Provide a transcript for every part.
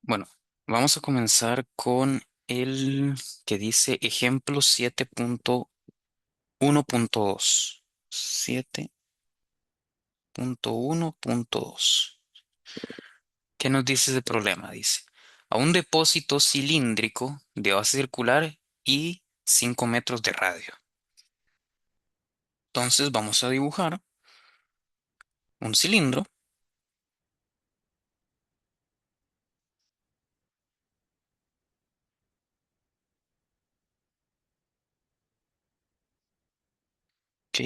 Bueno, vamos a comenzar con el que dice ejemplo 7.1.2. 7.1.2. ¿Qué nos dice ese problema? Dice, a un depósito cilíndrico de base circular y 5 metros de radio. Entonces vamos a dibujar un cilindro. Ok,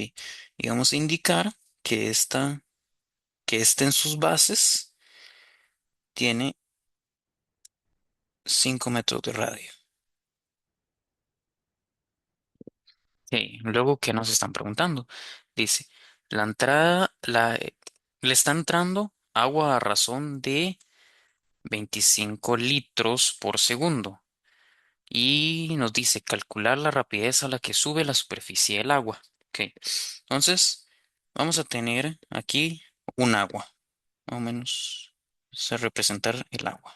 y vamos a indicar que que este en sus bases tiene 5 metros de radio. Sí, luego, ¿qué nos están preguntando? Dice, la entrada, le está entrando agua a razón de 25 litros por segundo. Y nos dice calcular la rapidez a la que sube la superficie del agua. Ok, entonces vamos a tener aquí un agua. Más o menos, vamos a representar el agua.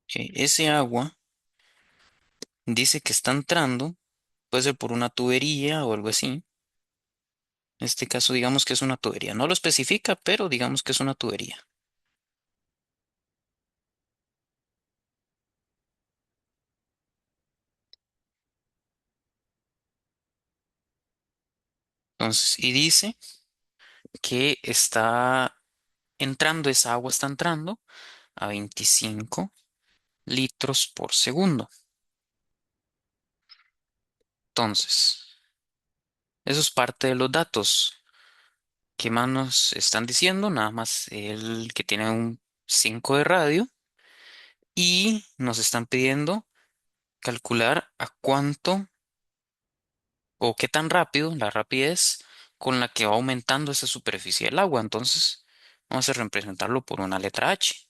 Ok, ese agua dice que está entrando, puede ser por una tubería o algo así. En este caso, digamos que es una tubería. No lo especifica, pero digamos que es una tubería. Entonces, y dice que está entrando, esa agua está entrando a 25 litros por segundo. Entonces, eso es parte de los datos. ¿Qué más nos están diciendo? Nada más el que tiene un 5 de radio y nos están pidiendo calcular a cuánto o qué tan rápido, la rapidez con la que va aumentando esa superficie del agua. Entonces, vamos a representarlo por una letra H,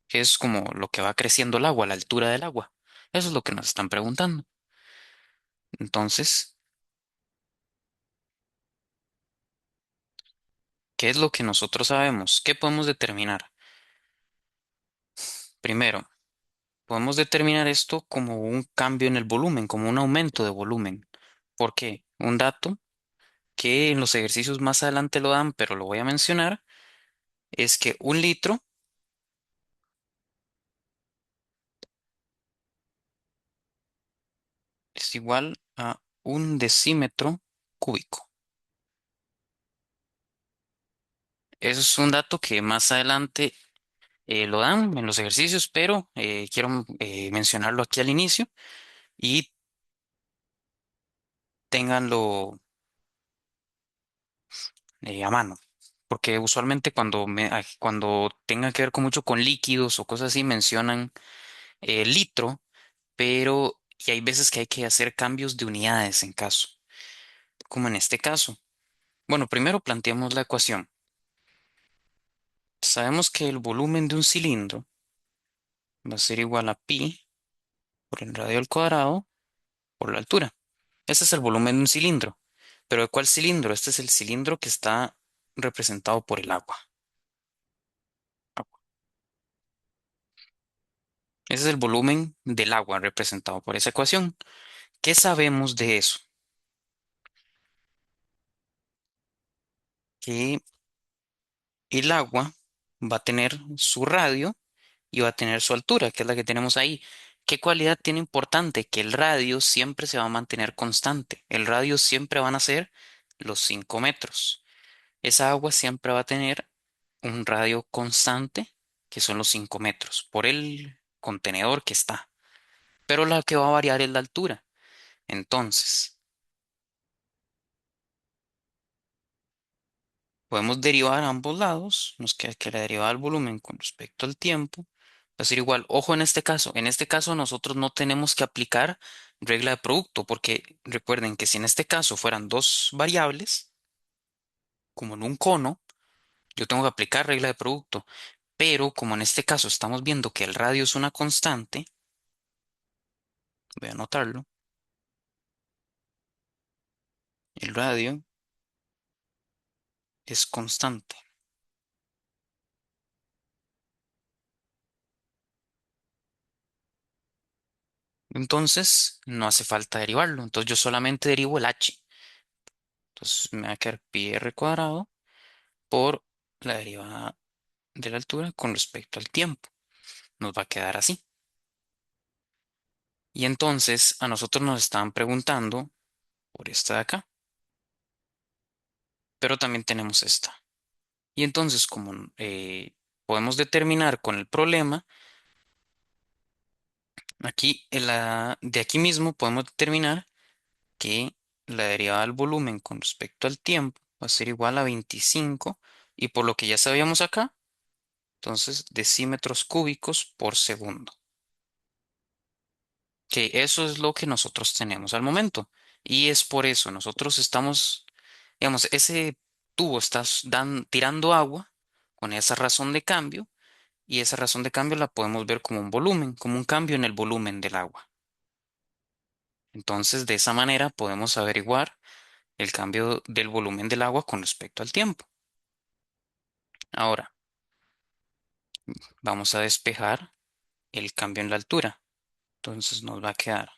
que es como lo que va creciendo el agua, la altura del agua. Eso es lo que nos están preguntando. Entonces, ¿qué es lo que nosotros sabemos? ¿Qué podemos determinar? Primero, podemos determinar esto como un cambio en el volumen, como un aumento de volumen. ¿Por qué? Un dato que en los ejercicios más adelante lo dan, pero lo voy a mencionar, es que un litro es igual a un decímetro cúbico. Eso es un dato que más adelante lo dan en los ejercicios, pero quiero mencionarlo aquí al inicio y ténganlo a mano. Porque usualmente cuando tenga que ver con mucho con líquidos o cosas así, mencionan litro, pero y hay veces que hay que hacer cambios de unidades en caso, como en este caso. Bueno, primero planteamos la ecuación. Sabemos que el volumen de un cilindro va a ser igual a pi por el radio al cuadrado por la altura. Ese es el volumen de un cilindro. ¿Pero de cuál cilindro? Este es el cilindro que está representado por el agua. Ese es el volumen del agua representado por esa ecuación. ¿Qué sabemos de eso? Que el agua va a tener su radio y va a tener su altura, que es la que tenemos ahí. ¿Qué cualidad tiene importante? Que el radio siempre se va a mantener constante. El radio siempre van a ser los 5 metros. Esa agua siempre va a tener un radio constante, que son los 5 metros, por el contenedor que está. Pero la que va a variar es la altura. Entonces, podemos derivar a ambos lados, nos queda que la derivada del volumen con respecto al tiempo va a ser igual. Ojo en este caso nosotros no tenemos que aplicar regla de producto, porque recuerden que si en este caso fueran dos variables, como en un cono, yo tengo que aplicar regla de producto. Pero como en este caso estamos viendo que el radio es una constante, voy a anotarlo. El radio es constante. Entonces, no hace falta derivarlo. Entonces, yo solamente derivo el h. Entonces, me va a quedar pi r cuadrado por la derivada de la altura con respecto al tiempo. Nos va a quedar así. Y entonces, a nosotros nos estaban preguntando por esta de acá, pero también tenemos esta. Y entonces, como podemos determinar con el problema, aquí de aquí mismo podemos determinar que la derivada del volumen con respecto al tiempo va a ser igual a 25 y por lo que ya sabíamos acá, entonces decímetros cúbicos por segundo. Que eso es lo que nosotros tenemos al momento. Y es por eso nosotros estamos, digamos, ese tubo está tirando agua con esa razón de cambio y esa razón de cambio la podemos ver como un volumen, como un cambio en el volumen del agua. Entonces, de esa manera podemos averiguar el cambio del volumen del agua con respecto al tiempo. Ahora, vamos a despejar el cambio en la altura. Entonces nos va a quedar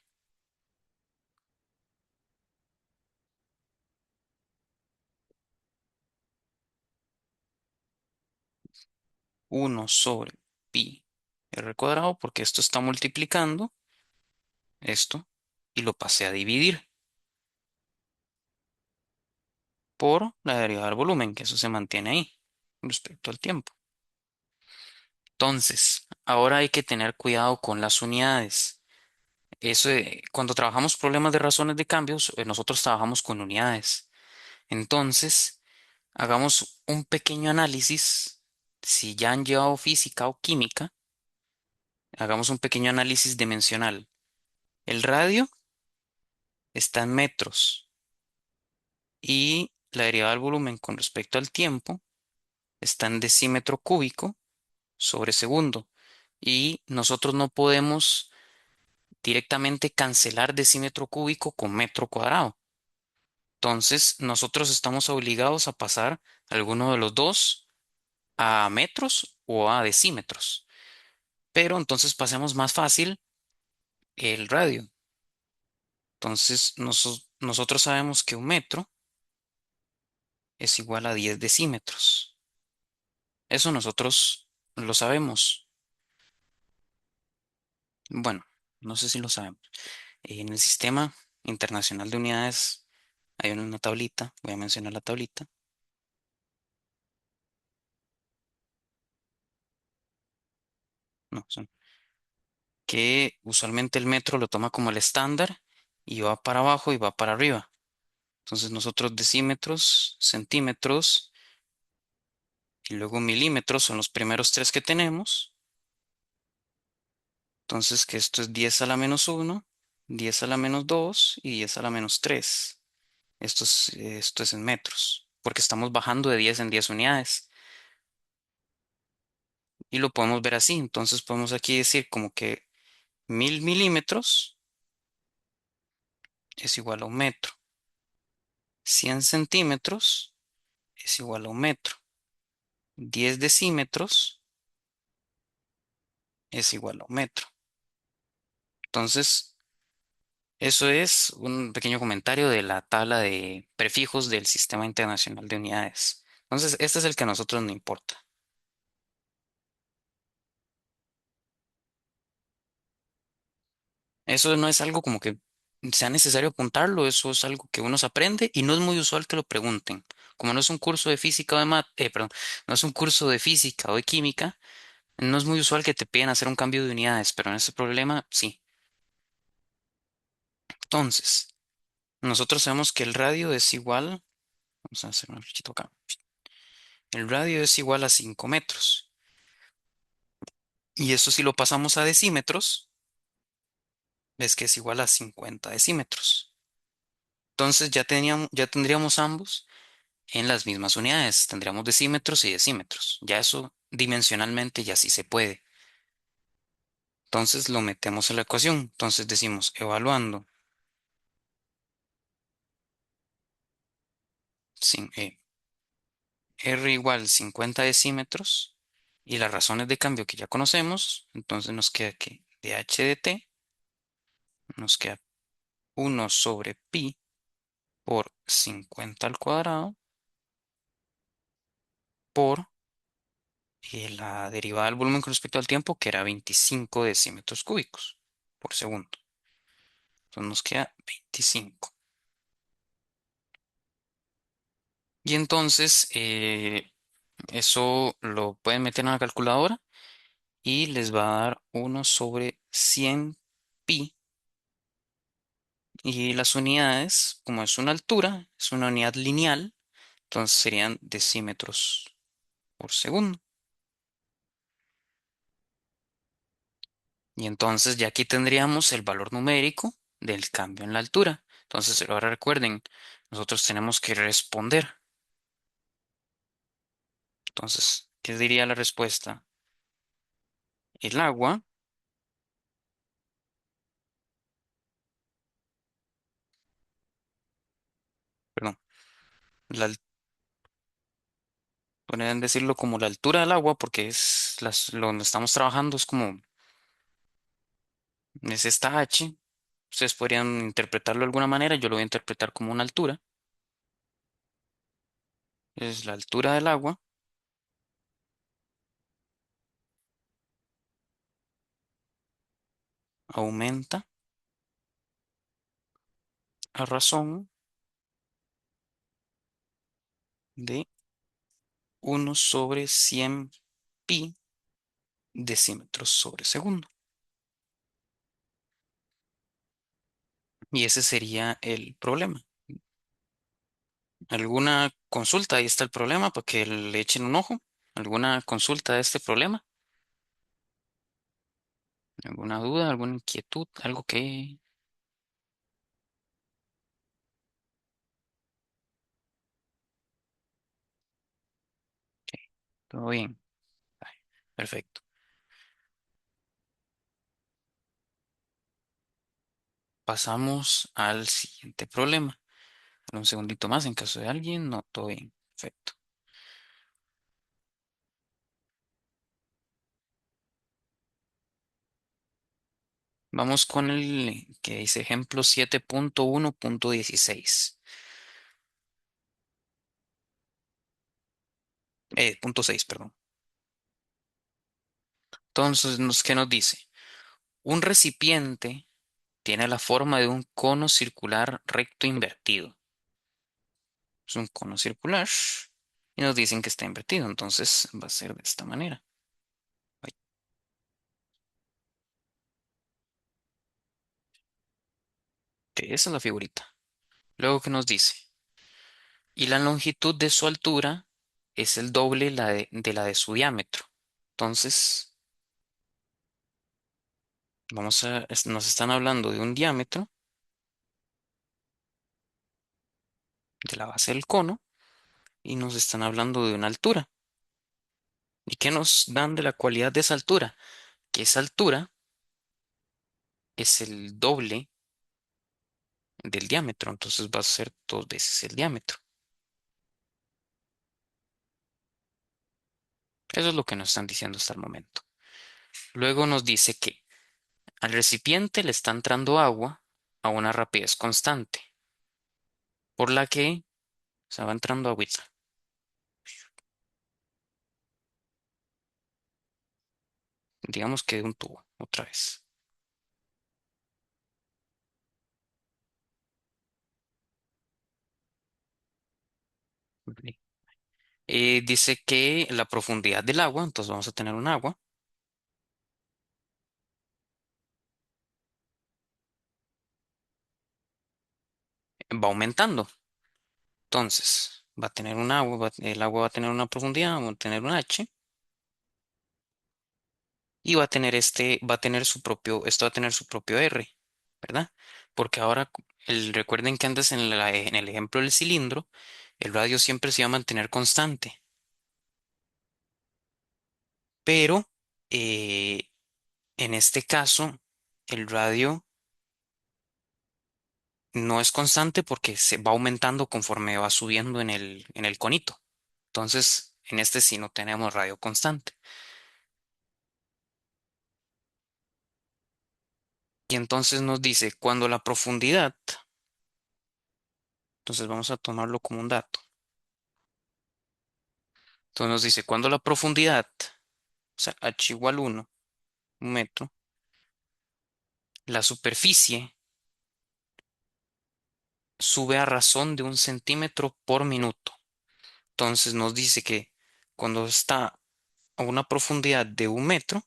1 sobre pi r cuadrado, porque esto está multiplicando esto y lo pasé a dividir por la derivada del volumen, que eso se mantiene ahí respecto al tiempo. Entonces, ahora hay que tener cuidado con las unidades. Cuando trabajamos problemas de razones de cambios, nosotros trabajamos con unidades. Entonces, hagamos un pequeño análisis. Si ya han llevado física o química, hagamos un pequeño análisis dimensional. El radio está en metros y la derivada del volumen con respecto al tiempo está en decímetro cúbico sobre segundo. Y nosotros no podemos directamente cancelar decímetro cúbico con metro cuadrado. Entonces, nosotros estamos obligados a pasar alguno de los dos a metros o a decímetros. Pero entonces pasemos más fácil el radio. Entonces, nosotros sabemos que un metro es igual a 10 decímetros. Eso nosotros lo sabemos. Bueno, no sé si lo sabemos. En el Sistema Internacional de Unidades hay una tablita, voy a mencionar la tablita, no, que usualmente el metro lo toma como el estándar y va para abajo y va para arriba. Entonces nosotros decímetros, centímetros y luego milímetros son los primeros tres que tenemos. Entonces que esto es 10 a la menos uno, 10 a la menos 2 y 10 a la menos 3. Esto es en metros, porque estamos bajando de 10 en 10 unidades. Y lo podemos ver así. Entonces podemos aquí decir como que 1000 milímetros es igual a un metro. 100 centímetros es igual a un metro. 10 decímetros es igual a un metro. Entonces, eso es un pequeño comentario de la tabla de prefijos del Sistema Internacional de Unidades. Entonces, este es el que a nosotros no importa. Eso no es algo como que sea necesario apuntarlo, eso es algo que uno se aprende y no es muy usual que lo pregunten. Como no es un curso de física o perdón, no es un curso de física o de química, no es muy usual que te pidan hacer un cambio de unidades, pero en este problema sí. Entonces, nosotros sabemos que el radio es igual, vamos a hacer un flechito acá. El radio es igual a 5 metros. Y eso si lo pasamos a decímetros, ves que es igual a 50 decímetros. Entonces ya tendríamos ambos en las mismas unidades. Tendríamos decímetros y decímetros. Ya eso dimensionalmente ya sí se puede. Entonces lo metemos en la ecuación. Entonces decimos, evaluando R igual 50 decímetros y las razones de cambio que ya conocemos, entonces nos queda que de h de t nos queda 1/pi por 50 al cuadrado por la derivada del volumen con respecto al tiempo, que era 25 decímetros cúbicos por segundo. Entonces nos queda 25. Y entonces eso lo pueden meter en la calculadora y les va a dar 1/100 pi. Y las unidades, como es una altura, es una unidad lineal, entonces serían decímetros por segundo. Y entonces ya aquí tendríamos el valor numérico del cambio en la altura. Entonces ahora recuerden, nosotros tenemos que responder. Entonces, ¿qué diría la respuesta? El agua, perdón, la, podrían decirlo como la altura del agua, porque es lo donde estamos trabajando, es como, es esta H. Ustedes podrían interpretarlo de alguna manera, yo lo voy a interpretar como una altura. Es la altura del agua, aumenta a razón de 1/100 pi decímetros sobre segundo. Y ese sería el problema. ¿Alguna consulta? Ahí está el problema para que le echen un ojo. ¿Alguna consulta de este problema? ¿Alguna duda? ¿Alguna inquietud? ¿Algo que... Ok, todo bien. Ay, perfecto. Pasamos al siguiente problema. Dame un segundito más en caso de alguien. No, todo bien. Perfecto. Vamos con el que dice ejemplo 7.1.16. Punto 6, perdón. Entonces, ¿qué nos dice? Un recipiente tiene la forma de un cono circular recto invertido. Es un cono circular y nos dicen que está invertido, entonces va a ser de esta manera. Ay, que esa es la figurita. Luego, ¿qué nos dice? Y la longitud de su altura es el doble de la de su diámetro. Entonces, nos están hablando de un diámetro de la base del cono y nos están hablando de una altura. ¿Y qué nos dan de la cualidad de esa altura? Que esa altura es el doble del diámetro, entonces va a ser 2 veces el diámetro. Eso es lo que nos están diciendo hasta el momento. Luego nos dice que al recipiente le está entrando agua a una rapidez constante, por la que se va entrando agüita. Digamos que de un tubo, otra vez. Ok. Dice que la profundidad del agua, entonces vamos a tener un agua, va aumentando. Entonces, va a tener un agua, el agua va a tener una profundidad, va a tener un H, y va a tener va a tener su propio, esto va a tener su propio R, ¿verdad? Porque ahora, recuerden que antes en el ejemplo del cilindro, el radio siempre se iba a mantener constante, pero eh, en este caso, el radio no es constante porque se va aumentando conforme va subiendo en el conito. Entonces, en este sí no tenemos radio constante. Y entonces nos dice, cuando la profundidad, entonces vamos a tomarlo como un dato. Entonces nos dice, cuando la profundidad, o sea, h igual 1, un metro, la superficie sube a razón de 1 centímetro por minuto. Entonces nos dice que cuando está a una profundidad de 1 metro,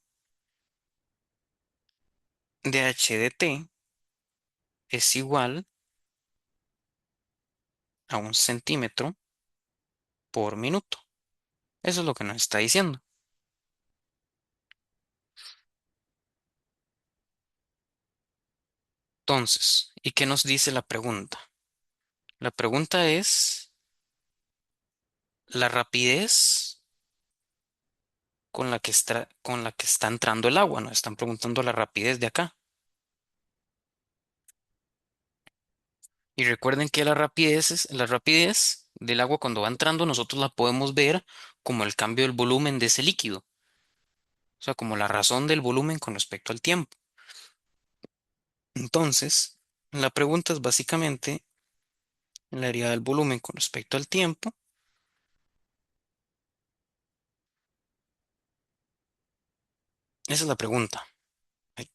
dH de t es igual a 1 centímetro por minuto. Eso es lo que nos está diciendo. Entonces, ¿y qué nos dice la pregunta? La pregunta es la rapidez con la que está entrando el agua. Nos están preguntando la rapidez de acá. Y recuerden que la rapidez del agua cuando va entrando, nosotros la podemos ver como el cambio del volumen de ese líquido. O sea, como la razón del volumen con respecto al tiempo. Entonces, la pregunta es básicamente la área del volumen con respecto al tiempo. Esa es la pregunta. Ay,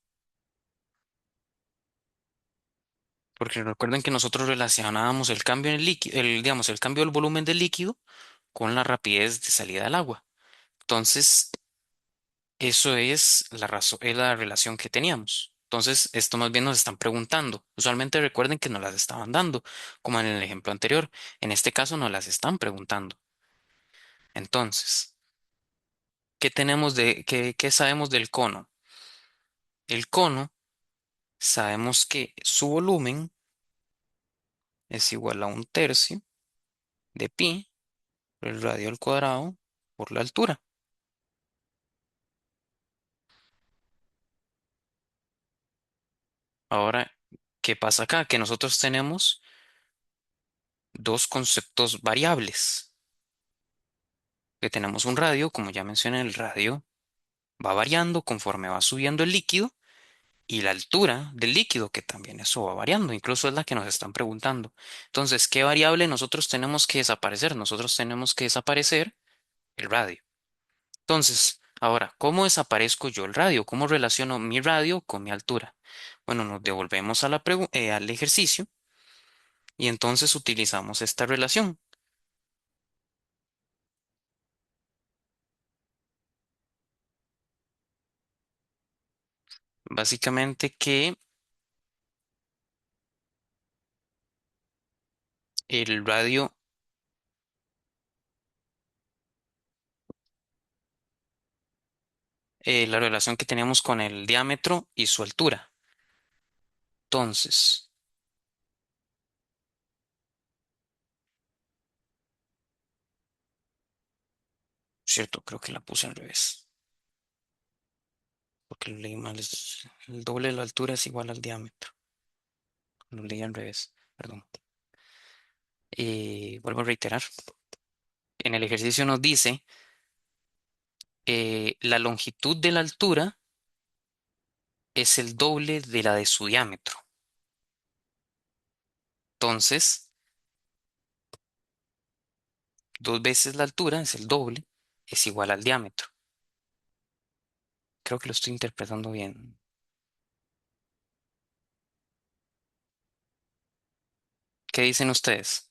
porque recuerden que nosotros relacionábamos el cambio en el líquido, digamos, el cambio del volumen del líquido con la rapidez de salida del agua. Entonces, eso es la razón, es la relación que teníamos. Entonces, esto más bien nos están preguntando. Usualmente recuerden que nos las estaban dando, como en el ejemplo anterior. En este caso, nos las están preguntando. Entonces, qué sabemos del cono? El cono, sabemos que su volumen es igual a 1/3 de pi por el radio al cuadrado por la altura. Ahora, ¿qué pasa acá? Que nosotros tenemos dos conceptos variables. Que tenemos un radio, como ya mencioné, el radio va variando conforme va subiendo el líquido y la altura del líquido, que también eso va variando, incluso es la que nos están preguntando. Entonces, ¿qué variable nosotros tenemos que desaparecer? Nosotros tenemos que desaparecer el radio. Entonces, ahora, ¿cómo desaparezco yo el radio? ¿Cómo relaciono mi radio con mi altura? Bueno, nos devolvemos a al ejercicio y entonces utilizamos esta relación. Básicamente que el radio, la relación que teníamos con el diámetro y su altura. Entonces, cierto, creo que la puse al revés, porque lo leí mal. El doble de la altura es igual al diámetro. Lo leí al revés, perdón. Vuelvo a reiterar. En el ejercicio nos dice la longitud de la altura es el doble de la de su diámetro. Entonces, 2 veces la altura es el doble, es igual al diámetro. Creo que lo estoy interpretando bien. ¿Qué dicen ustedes?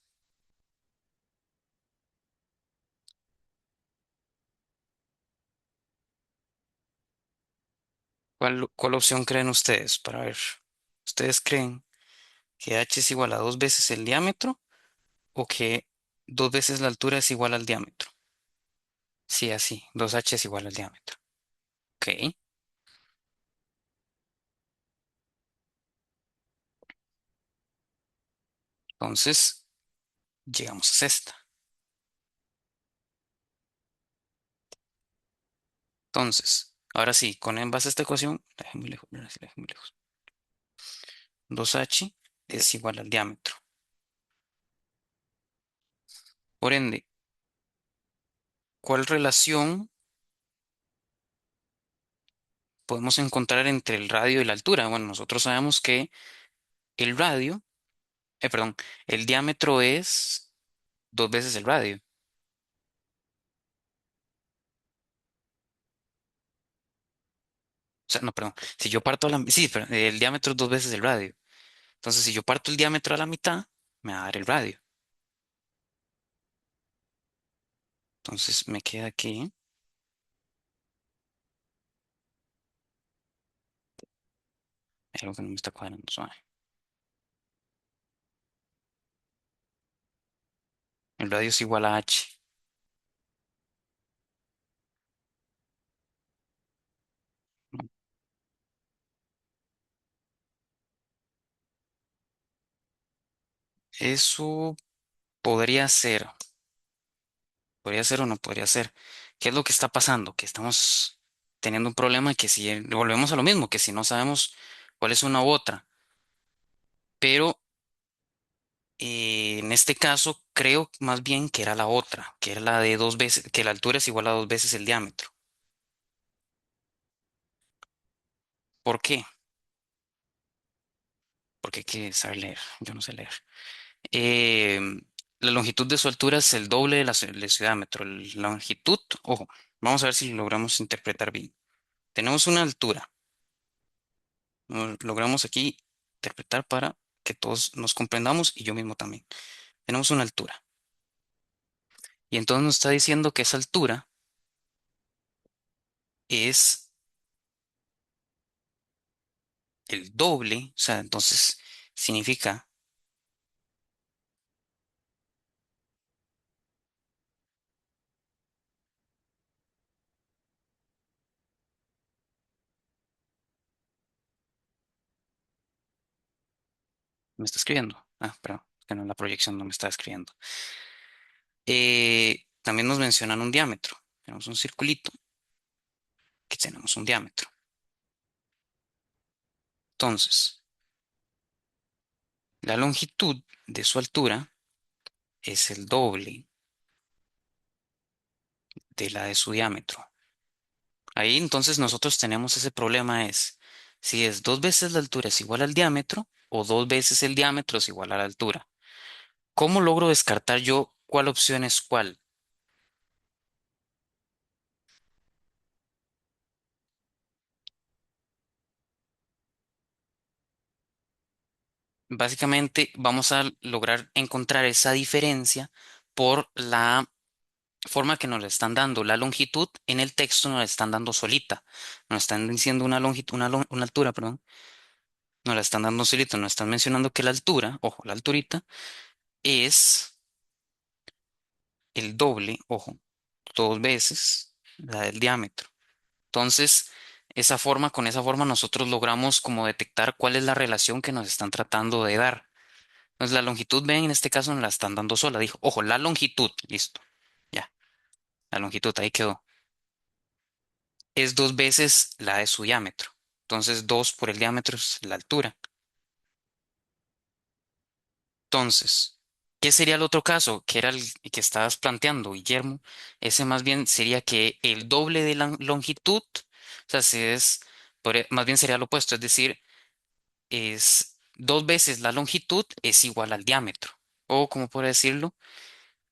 ¿Cuál opción creen ustedes para ver? ¿Ustedes creen que h es igual a 2 veces el diámetro o que 2 veces la altura es igual al diámetro? Sí, así, 2h es igual al diámetro. Ok, entonces llegamos a esta. Entonces, ahora sí, con en base a esta ecuación, la dejé muy lejos, mira, sí, la dejé muy lejos. 2h es igual al diámetro. Por ende, ¿cuál relación podemos encontrar entre el radio y la altura? Bueno, nosotros sabemos que el radio, perdón, el diámetro es dos veces el radio. O sea, no, perdón. Si yo parto sí, pero el diámetro es dos veces el radio. Entonces, si yo parto el diámetro a la mitad, me va a dar el radio. Entonces, me queda aquí. Hay algo que no me está cuadrando, suave. El radio es igual a H. Eso podría ser o no podría ser. ¿Qué es lo que está pasando? Que estamos teniendo un problema que si volvemos a lo mismo, que si no sabemos cuál es una u otra. Pero en este caso creo más bien que era la otra, que era la de dos veces, que la altura es igual a dos veces el diámetro. ¿Por qué? Porque hay que saber leer. Yo no sé leer. Eh, la longitud de su altura es el doble de su diámetro. La longitud, ojo, vamos a ver si logramos interpretar bien. Tenemos una altura. Logramos aquí interpretar para que todos nos comprendamos y yo mismo también. Tenemos una altura. Y entonces nos está diciendo que esa altura es el doble. O sea, entonces significa, me está escribiendo. Ah, perdón, que no, la proyección no me está escribiendo. También nos mencionan un diámetro. Tenemos un circulito que tenemos un diámetro. Entonces, la longitud de su altura es el doble de la de su diámetro. Ahí entonces nosotros tenemos ese problema es si es dos veces la altura es igual al diámetro o dos veces el diámetro es igual a la altura. ¿Cómo logro descartar yo cuál opción es cuál? Básicamente vamos a lograr encontrar esa diferencia por la forma que nos la están dando. La longitud en el texto nos la están dando solita. Nos están diciendo una longitud, una altura, perdón. Nos la están dando solita. Nos están mencionando que la altura, ojo, la alturita es el doble, ojo, dos veces la del diámetro. Entonces, con esa forma nosotros logramos como detectar cuál es la relación que nos están tratando de dar. Entonces, la longitud, ven, en este caso nos la están dando sola. Dijo, ojo, la longitud, listo. Ya, la longitud ahí quedó. Es dos veces la de su diámetro. Entonces, dos por el diámetro es la altura. Entonces, ¿qué sería el otro caso? Que era el que estabas planteando, Guillermo. Ese más bien sería que el doble de la longitud, o sea, si es, más bien sería lo opuesto, es decir, es dos veces la longitud es igual al diámetro. O, como puedo decirlo,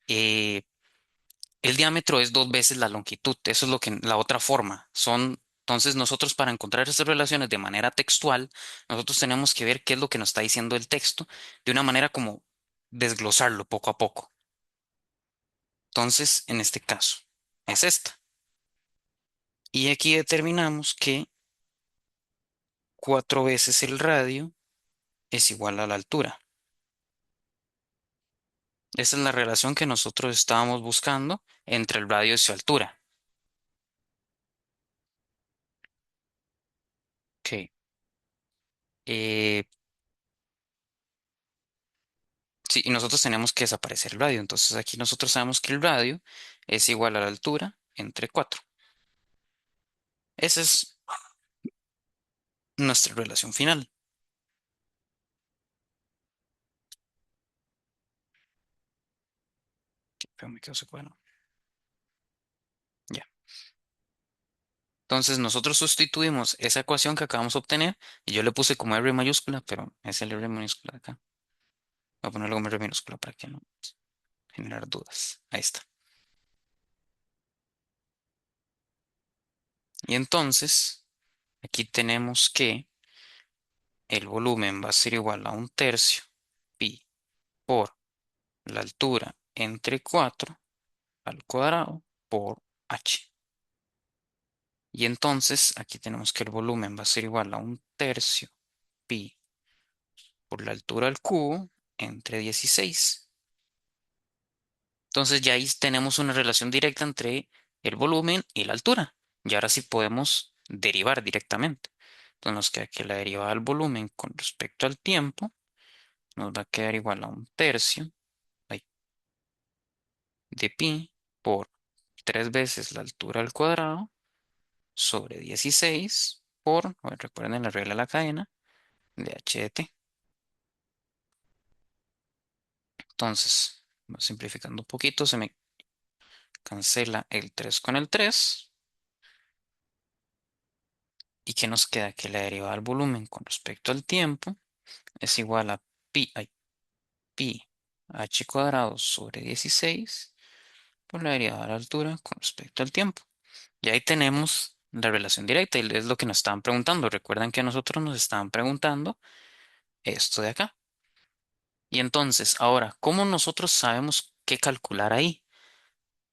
eh, el diámetro es dos veces la longitud. Eso es lo que la otra forma. Entonces, nosotros para encontrar esas relaciones de manera textual, nosotros tenemos que ver qué es lo que nos está diciendo el texto de una manera como desglosarlo poco a poco. Entonces, en este caso, es esta. Y aquí determinamos que cuatro veces el radio es igual a la altura. Esa es la relación que nosotros estábamos buscando entre el radio y su altura. Ok. Eh, sí, y nosotros tenemos que desaparecer el radio. Entonces aquí nosotros sabemos que el radio es igual a la altura entre 4. Esa es nuestra relación final. Pero me quedo secuadrado. Ya. Entonces nosotros sustituimos esa ecuación que acabamos de obtener y yo le puse como R mayúscula, pero es el R minúscula de acá. Voy a ponerlo como R minúscula para que no generar dudas. Ahí está. Y entonces aquí tenemos que el volumen va a ser igual a un tercio pi por la altura entre 4 al cuadrado por h. Y entonces aquí tenemos que el volumen va a ser igual a un tercio pi por la altura al cubo entre 16. Entonces ya ahí tenemos una relación directa entre el volumen y la altura. Y ahora sí podemos derivar directamente. Entonces nos queda que la derivada del volumen con respecto al tiempo nos va a quedar igual a un tercio ay, de pi por 3 veces la altura al cuadrado sobre 16 por, a ver, recuerden la regla de la cadena, de h de t. Entonces, simplificando un poquito, se me cancela el 3 con el 3. ¿Y qué nos queda? Que la derivada del volumen con respecto al tiempo es igual a pi h cuadrado sobre 16 por la derivada de la altura con respecto al tiempo. Y ahí tenemos la relación directa y es lo que nos estaban preguntando. Recuerdan que a nosotros nos estaban preguntando esto de acá. Y entonces, ahora, ¿cómo nosotros sabemos qué calcular ahí?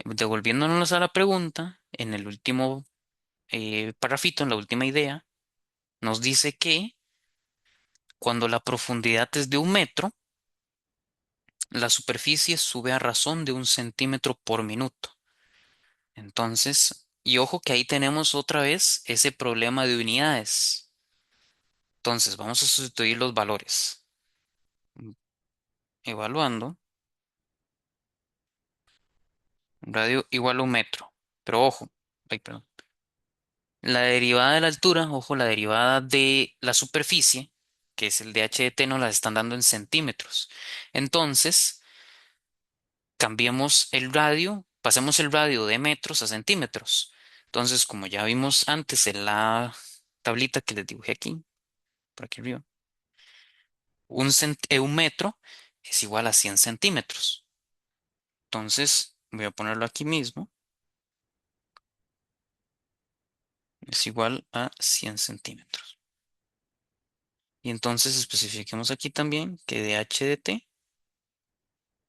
Devolviéndonos a la pregunta, en el último parrafito, en la última idea, nos dice que cuando la profundidad es de 1 metro, la superficie sube a razón de 1 centímetro por minuto. Entonces, y ojo que ahí tenemos otra vez ese problema de unidades. Entonces, vamos a sustituir los valores. Evaluando, radio igual a 1 metro. Pero ojo, ay, perdón. La derivada de la altura, ojo, la derivada de la superficie, que es el dH de t, nos la están dando en centímetros. Entonces, cambiemos el radio, pasemos el radio de metros a centímetros. Entonces, como ya vimos antes en la tablita que les dibujé aquí, por aquí arriba, 1 metro es igual a 100 centímetros. Entonces, voy a ponerlo aquí mismo, es igual a 100 centímetros. Y entonces especifiquemos aquí también que dH de t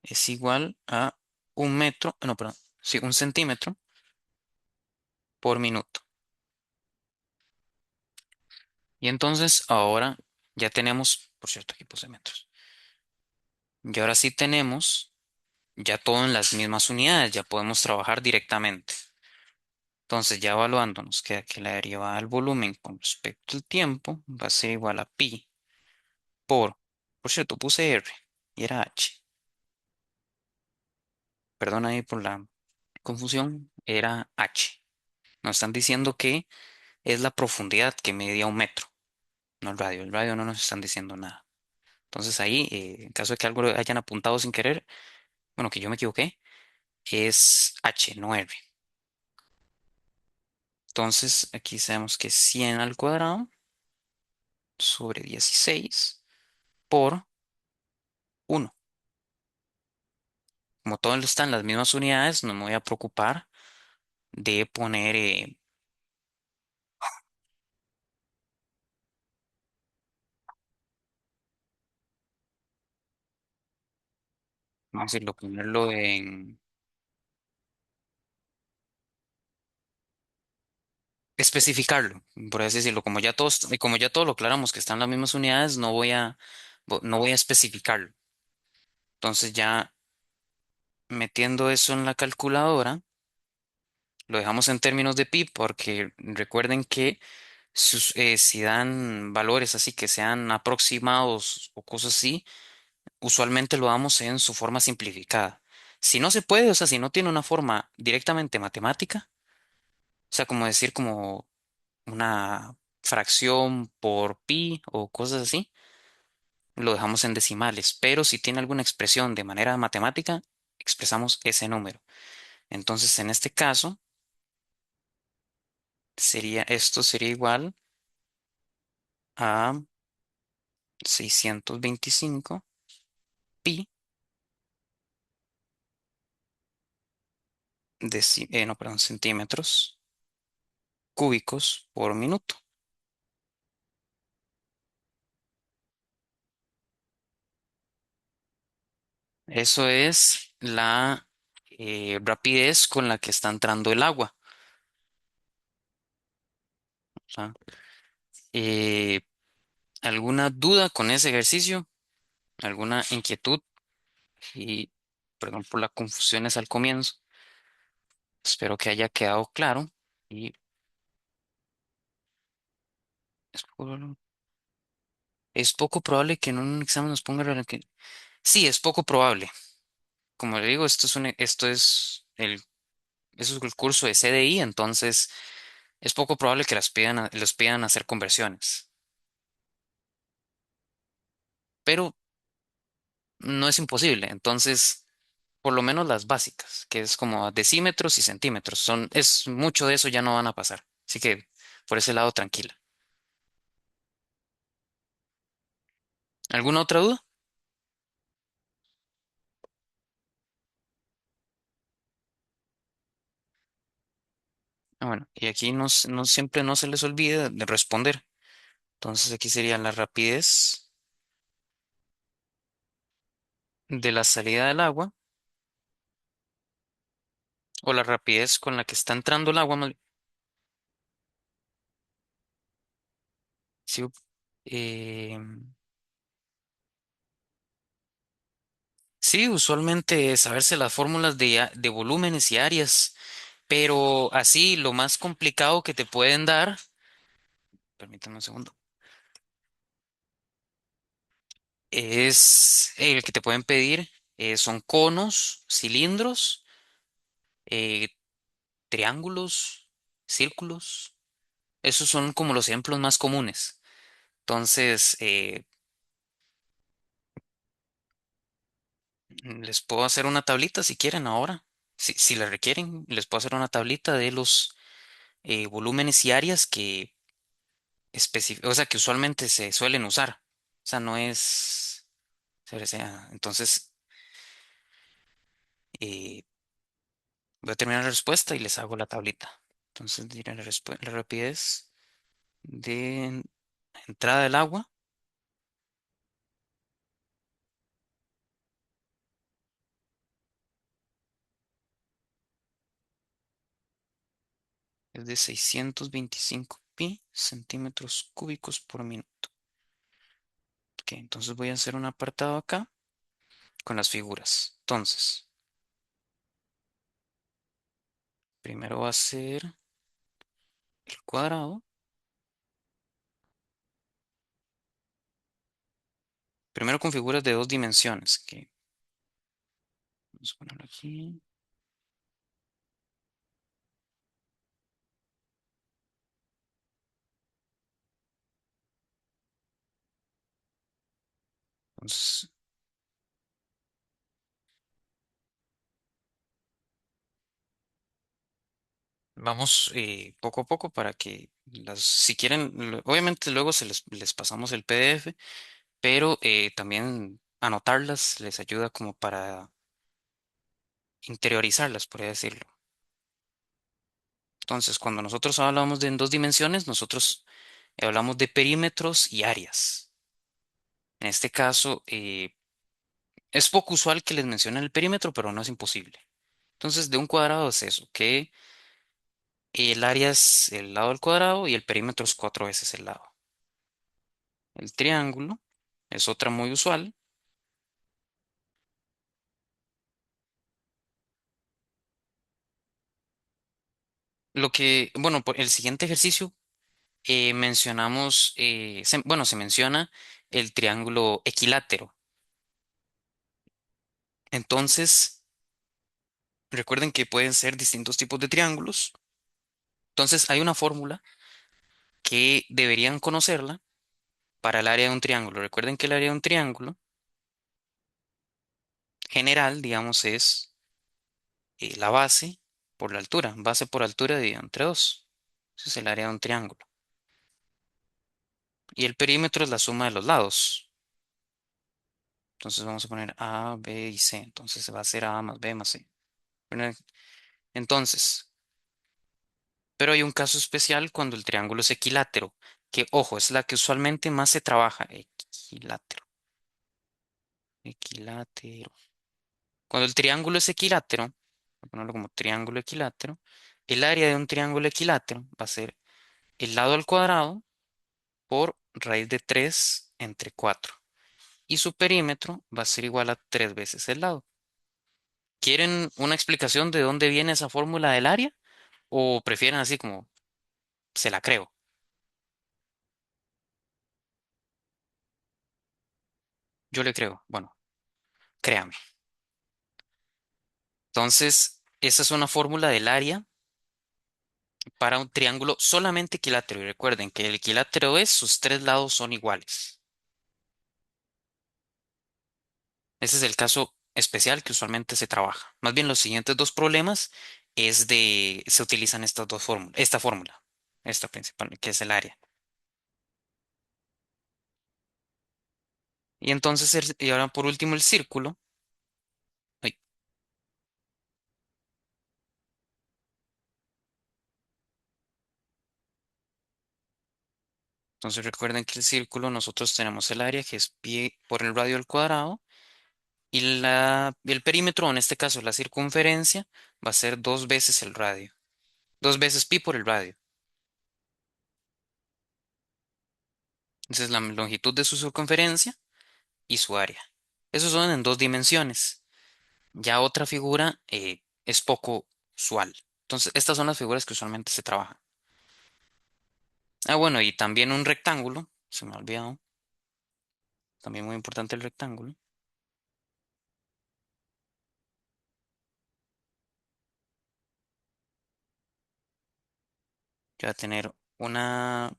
es igual a 1 metro, no, perdón, sí, 1 centímetro por minuto. Y entonces ahora ya tenemos, por cierto, aquí puse metros. Y ahora sí tenemos ya todo en las mismas unidades, ya podemos trabajar directamente. Entonces ya evaluando nos queda que la derivada del volumen con respecto al tiempo va a ser igual a pi por cierto, puse R y era H. Perdón ahí por la confusión, era H. Nos están diciendo que es la profundidad que medía 1 metro, no el radio. El radio no nos están diciendo nada. Entonces ahí, en caso de que algo lo hayan apuntado sin querer, bueno, que yo me equivoqué, es H, no R. Entonces aquí sabemos que es 100 al cuadrado sobre 16 por 1. Como todo está en las mismas unidades, no me voy a preocupar de poner, vamos a decirlo, ponerlo en especificarlo, por así decirlo. Como ya todo lo aclaramos que están las mismas unidades, no voy a especificarlo. Entonces ya metiendo eso en la calculadora, lo dejamos en términos de pi porque recuerden que si dan valores así que sean aproximados o cosas así, usualmente lo damos en su forma simplificada. Si no se puede, o sea, si no tiene una forma directamente matemática, o sea, como decir como una fracción por pi o cosas así, lo dejamos en decimales. Pero si tiene alguna expresión de manera matemática, expresamos ese número. Entonces, en este caso, esto sería igual a 625 pi no, perdón, centímetros cúbicos por minuto. Eso es la rapidez con la que está entrando el agua. O sea, eh, ¿alguna duda con ese ejercicio? ¿Alguna inquietud? Y perdón por las confusiones al comienzo. Espero que haya quedado claro. Y es poco, es poco probable que en un examen nos ponga sí, es poco probable. Como le digo, eso es el curso de CDI, entonces es poco probable que los pidan hacer conversiones. Pero no es imposible. Entonces, por lo menos las básicas, que es como decímetros y centímetros, es mucho de eso ya no van a pasar. Así que por ese lado, tranquila. ¿Alguna otra duda? Bueno, y aquí no siempre no se les olvida de responder. Entonces aquí sería la rapidez de la salida del agua o la rapidez con la que está entrando el agua. Sí, eh, sí, usualmente saberse las fórmulas de volúmenes y áreas, pero así lo más complicado que te pueden dar, permítame un segundo, es el que te pueden pedir, son conos, cilindros, eh, triángulos, círculos. Esos son como los ejemplos más comunes. Entonces, les puedo hacer una tablita si quieren ahora. Si la requieren, les puedo hacer una tablita de los volúmenes y áreas o sea, que usualmente se suelen usar. O sea, no es. Entonces, eh, voy a terminar la respuesta y les hago la tablita. Entonces, diré la rapidez de entrada del agua es de 625 pi centímetros cúbicos por minuto. Ok, entonces voy a hacer un apartado acá con las figuras. Entonces, primero va a ser el cuadrado. Primero con figuras de dos dimensiones, que vamos a ponerlo aquí. Entonces, vamos poco a poco para que si quieren, obviamente luego les pasamos el PDF, pero también anotarlas les ayuda como para interiorizarlas, por así decirlo. Entonces, cuando nosotros hablamos de en dos dimensiones, nosotros hablamos de perímetros y áreas. En este caso, es poco usual que les mencionen el perímetro, pero no es imposible. Entonces, de un cuadrado es eso, que el área es el lado del cuadrado y el perímetro es cuatro veces el lado. El triángulo es otra muy usual. Bueno, por el siguiente ejercicio bueno, se menciona el triángulo equilátero. Entonces, recuerden que pueden ser distintos tipos de triángulos. Entonces, hay una fórmula que deberían conocerla para el área de un triángulo. Recuerden que el área de un triángulo general, digamos, es la base por la altura, base por altura dividido entre 2. Ese es el área de un triángulo. Y el perímetro es la suma de los lados. Entonces vamos a poner A, B y C. Entonces va a ser A más B más C. Bueno, entonces, pero hay un caso especial cuando el triángulo es equilátero, que ojo, es la que usualmente más se trabaja. Equilátero, equilátero. Cuando el triángulo es equilátero, voy a ponerlo como triángulo equilátero, el área de un triángulo equilátero va a ser el lado al cuadrado por raíz de 3 entre 4. Y su perímetro va a ser igual a 3 veces el lado. ¿Quieren una explicación de dónde viene esa fórmula del área? ¿O prefieren así como se la creo? Yo le creo. Bueno, créame. Entonces, esa es una fórmula del área para un triángulo solamente equilátero. Y recuerden que el equilátero es sus tres lados son iguales. Ese es el caso especial que usualmente se trabaja. Más bien, los siguientes dos problemas se utilizan estas dos fórmulas, esta fórmula, esta principal, que es el área. Y entonces, y ahora por último el círculo. Ay, entonces recuerden que el círculo nosotros tenemos el área que es pi por el radio al cuadrado y el perímetro, en este caso la circunferencia, va a ser dos veces el radio. Dos veces pi por el radio. Esa es la longitud de su circunferencia y su área. Esos son en dos dimensiones. Ya otra figura es poco usual. Entonces, estas son las figuras que usualmente se trabajan. Ah, bueno, y también un rectángulo. Se me ha olvidado. También muy importante el rectángulo. Que va a tener una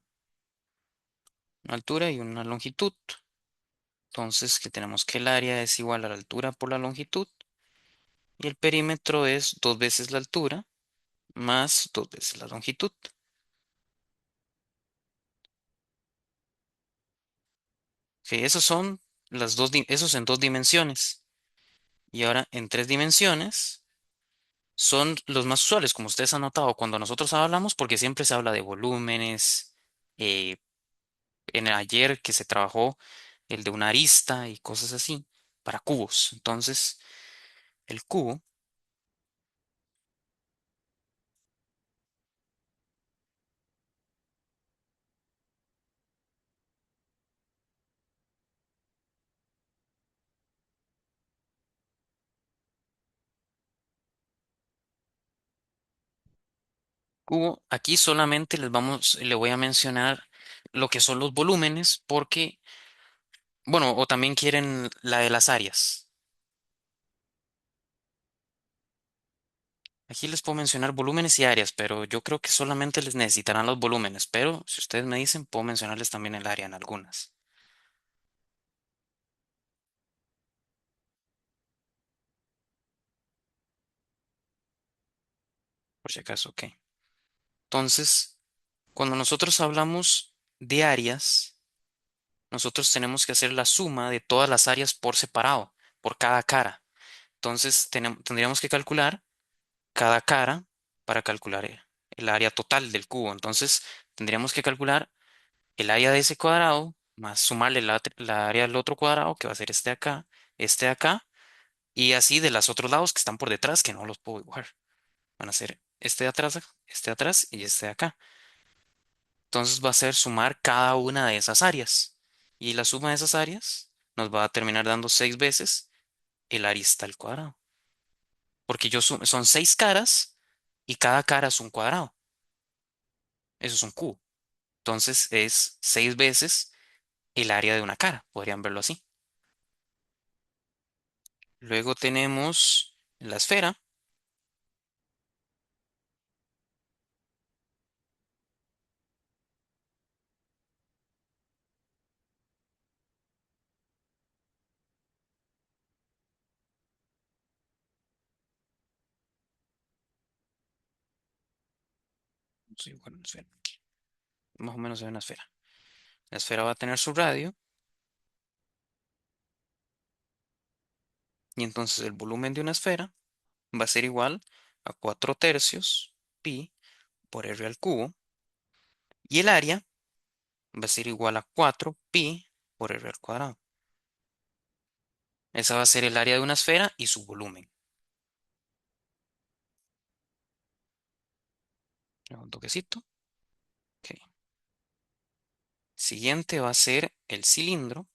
altura y una longitud. Entonces, que tenemos que el área es igual a la altura por la longitud. Y el perímetro es dos veces la altura más dos veces la longitud. Sí, esos en dos dimensiones. Y ahora en tres dimensiones son los más usuales, como ustedes han notado cuando nosotros hablamos, porque siempre se habla de volúmenes. eh, en el ayer que se trabajó el de una arista y cosas así para cubos. Entonces, el cubo, aquí solamente le voy a mencionar lo que son los volúmenes, porque, bueno, o también quieren la de las áreas. Aquí les puedo mencionar volúmenes y áreas, pero yo creo que solamente les necesitarán los volúmenes. Pero si ustedes me dicen, puedo mencionarles también el área en algunas, por si acaso, ok. Entonces, cuando nosotros hablamos de áreas, nosotros tenemos que hacer la suma de todas las áreas por separado, por cada cara. Entonces, tendríamos que calcular cada cara para calcular el área total del cubo. Entonces, tendríamos que calcular el área de ese cuadrado más sumarle la área del otro cuadrado, que va a ser este de acá, y así de los otros lados que están por detrás, que no los puedo dibujar. Van a ser este de atrás y este de acá. Entonces va a ser sumar cada una de esas áreas. Y la suma de esas áreas nos va a terminar dando 6 veces el arista al cuadrado. Porque son 6 caras y cada cara es un cuadrado. Eso es un cubo. Entonces es 6 veces el área de una cara. Podrían verlo así. Luego tenemos la esfera. Estoy dibujando una esfera. Más o menos es una esfera. La esfera va a tener su radio y entonces el volumen de una esfera va a ser igual a 4 tercios pi por r al cubo y el área va a ser igual a 4 pi por r al cuadrado. Esa va a ser el área de una esfera y su volumen. Le doy un toquecito. Ok. Siguiente va a ser el cilindro.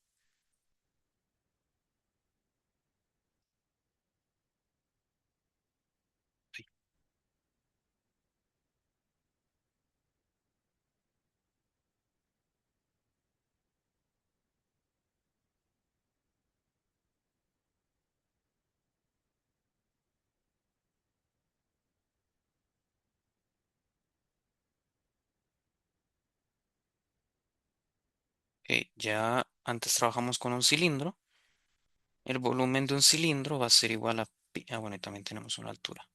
Sí. Ya antes trabajamos con un cilindro. El volumen de un cilindro va a ser igual a pi. Ah, bueno, y también tenemos una altura.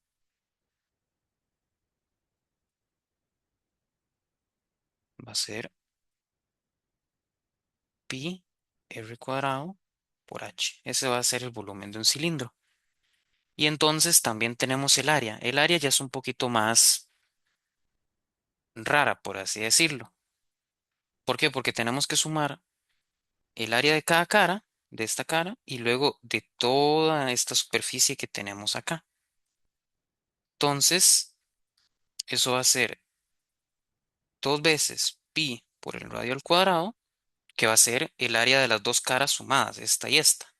Va a ser pi r cuadrado por h. Ese va a ser el volumen de un cilindro. Y entonces también tenemos el área. El área ya es un poquito más rara, por así decirlo. ¿Por qué? Porque tenemos que sumar el área de cada cara, de esta cara, y luego de toda esta superficie que tenemos acá. Entonces, eso va a ser dos veces pi por el radio al cuadrado, que va a ser el área de las dos caras sumadas, esta y esta,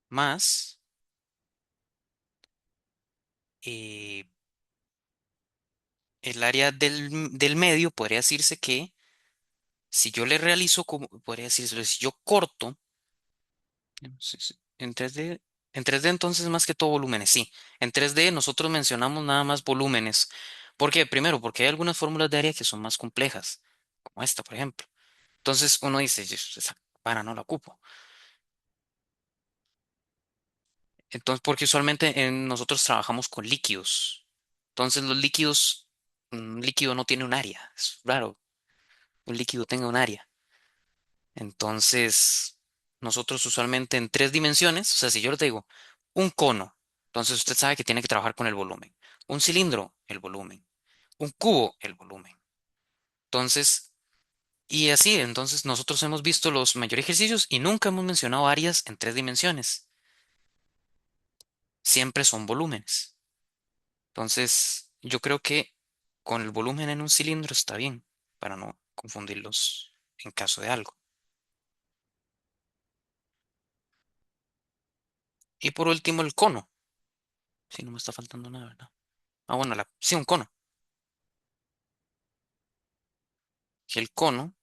más eh, el área del medio, podría decirse que si yo le realizo, como, podría decirse, si yo corto, en 3D, en 3D entonces más que todo volúmenes, sí. En 3D nosotros mencionamos nada más volúmenes. ¿Por qué? Primero, porque hay algunas fórmulas de área que son más complejas, como esta, por ejemplo. Entonces uno dice, esa para no la ocupo. Entonces, porque usualmente nosotros trabajamos con líquidos. Entonces los líquidos, un líquido no tiene un área. Es raro, un líquido tenga un área. Entonces, nosotros usualmente en tres dimensiones, o sea, si yo le digo un cono, entonces usted sabe que tiene que trabajar con el volumen. Un cilindro, el volumen. Un cubo, el volumen. Entonces, y así, entonces nosotros hemos visto los mayores ejercicios y nunca hemos mencionado áreas en tres dimensiones. Siempre son volúmenes. Entonces, yo creo que con el volumen en un cilindro está bien, para no confundirlos en caso de algo. Y por último, el cono. Si no me está faltando nada, ¿verdad? Ah, bueno, sí, un cono. Que el cono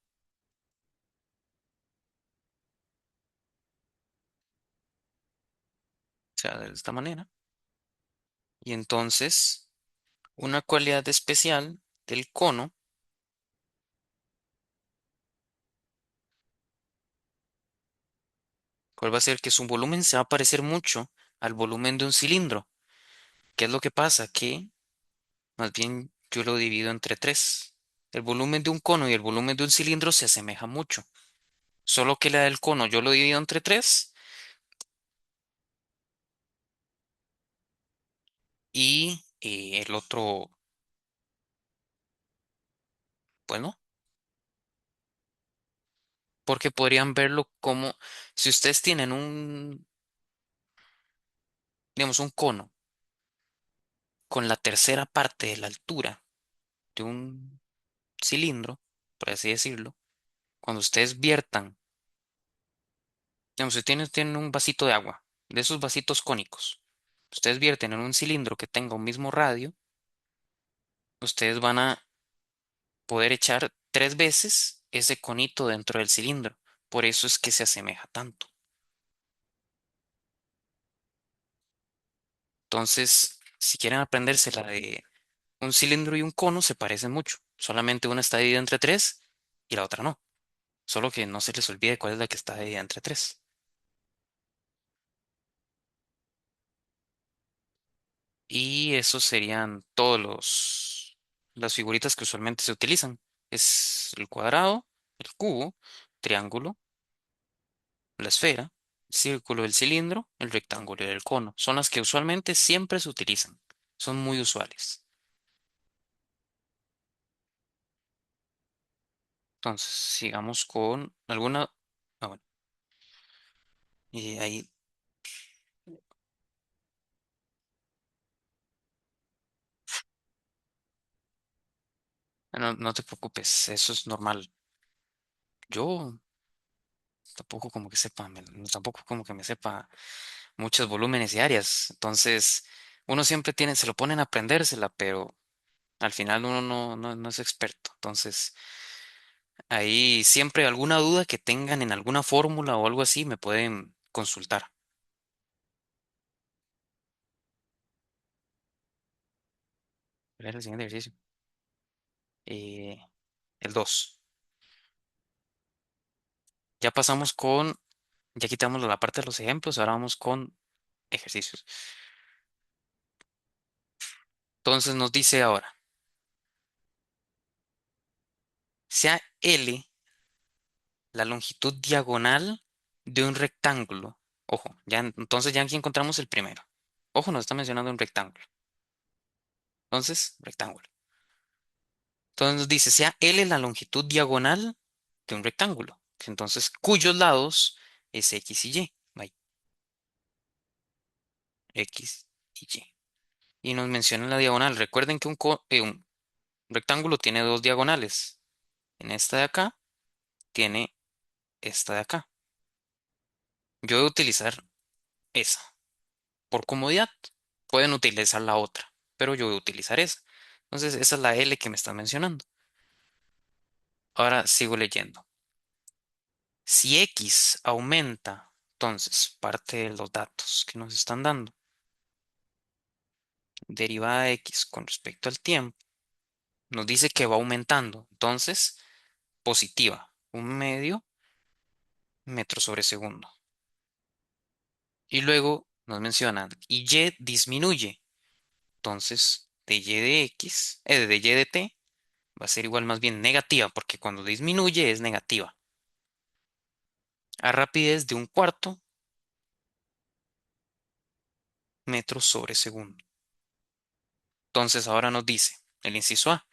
sea de esta manera. Y entonces, una cualidad especial del cono, ¿cuál va a ser? Que su volumen se va a parecer mucho al volumen de un cilindro. ¿Qué es lo que pasa? Que más bien yo lo divido entre tres. El volumen de un cono y el volumen de un cilindro se asemeja mucho. Solo que la del cono yo lo divido entre tres y el otro, pues no, porque podrían verlo como si ustedes tienen digamos, un cono con la tercera parte de la altura de un cilindro, por así decirlo, cuando ustedes viertan, digamos, si tienen un vasito de agua, de esos vasitos cónicos, ustedes vierten en un cilindro que tenga un mismo radio, ustedes van a poder echar tres veces ese conito dentro del cilindro. Por eso es que se asemeja tanto. Entonces, si quieren aprenderse la de un cilindro y un cono, se parecen mucho. Solamente una está dividida entre tres y la otra no. Solo que no se les olvide cuál es la que está dividida entre tres. Y esos serían todos los. las figuritas que usualmente se utilizan. Es el cuadrado, el cubo, triángulo, la esfera, el círculo, el cilindro, el rectángulo y el cono. Son las que usualmente siempre se utilizan. Son muy usuales. Entonces, sigamos con alguna. Bueno, y ahí no te preocupes, eso es normal. Yo tampoco como que sepa, tampoco como que me sepa muchos volúmenes y áreas. Entonces, uno siempre tiene, se lo ponen a aprendérsela, pero al final uno no es experto. Entonces, ahí siempre alguna duda que tengan en alguna fórmula o algo así me pueden consultar. ¿Cuál era el siguiente ejercicio? Eh, el 2. Ya pasamos con, ya quitamos la parte de los ejemplos, ahora vamos con ejercicios. Entonces nos dice ahora, sea L la longitud diagonal de un rectángulo. Ojo, ya entonces ya aquí encontramos el primero. Ojo, nos está mencionando un rectángulo. Entonces, rectángulo. Entonces nos dice, sea L la longitud diagonal de un rectángulo. Entonces, cuyos lados es X y Y. Ahí, X y Y. Y nos menciona la diagonal. Recuerden que un rectángulo tiene dos diagonales. En esta de acá tiene esta de acá. Yo voy a utilizar esa. Por comodidad, pueden utilizar la otra, pero yo voy a utilizar esa. Entonces, esa es la L que me está mencionando. Ahora sigo leyendo. Si X aumenta, entonces, parte de los datos que nos están dando, derivada de X con respecto al tiempo, nos dice que va aumentando. Entonces, positiva, 1/2 metro sobre segundo. Y luego nos mencionan, y Y disminuye. Entonces, de Y de X, de Y de T, va a ser igual más bien negativa, porque cuando disminuye es negativa. A rapidez de 1/4 metro sobre segundo. Entonces ahora nos dice el inciso ¿a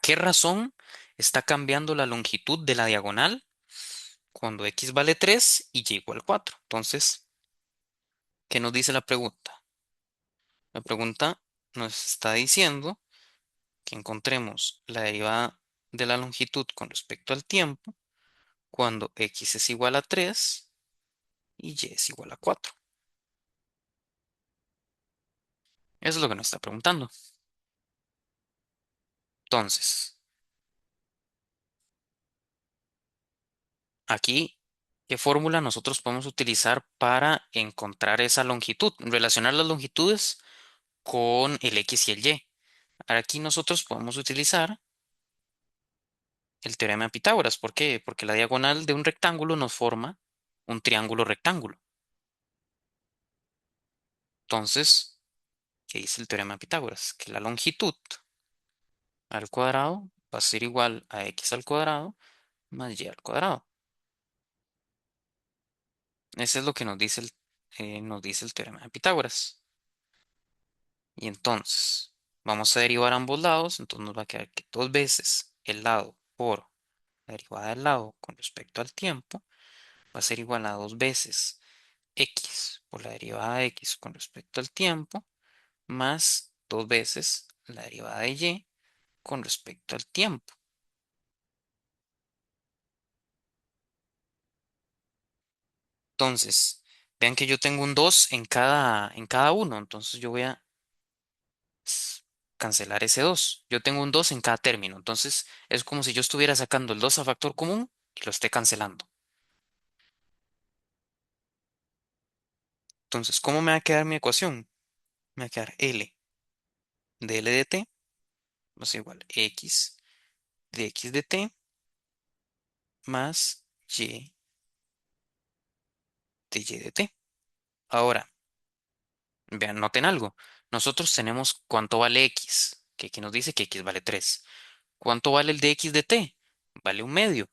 qué razón está cambiando la longitud de la diagonal cuando x vale 3 y y igual 4? Entonces, ¿qué nos dice la pregunta? La pregunta nos está diciendo que encontremos la derivada de la longitud con respecto al tiempo cuando x es igual a 3 y es igual a 4. Eso es lo que nos está preguntando. Entonces, aquí, ¿qué fórmula nosotros podemos utilizar para encontrar esa longitud? Relacionar las longitudes con el X y el Y. Aquí nosotros podemos utilizar el teorema de Pitágoras. ¿Por qué? Porque la diagonal de un rectángulo nos forma un triángulo rectángulo. Entonces, ¿qué dice el teorema de Pitágoras? Que la longitud al cuadrado va a ser igual a X al cuadrado más Y al cuadrado. Eso es lo que nos dice el teorema de Pitágoras. Y entonces, vamos a derivar ambos lados. Entonces nos va a quedar que dos veces el lado por la derivada del lado con respecto al tiempo va a ser igual a dos veces x por la derivada de x con respecto al tiempo más dos veces la derivada de y con respecto al tiempo. Entonces, vean que yo tengo un 2 en cada uno. Entonces yo voy a cancelar ese 2. Yo tengo un 2 en cada término. Entonces es como si yo estuviera sacando el 2 a factor común y lo esté cancelando. Entonces, ¿cómo me va a quedar mi ecuación? Me va a quedar L de L de t va a ser igual a x de t más y de t. Ahora, vean, noten algo. Nosotros tenemos cuánto vale x, que aquí nos dice que x vale 3. ¿Cuánto vale el de x de t? Vale un medio.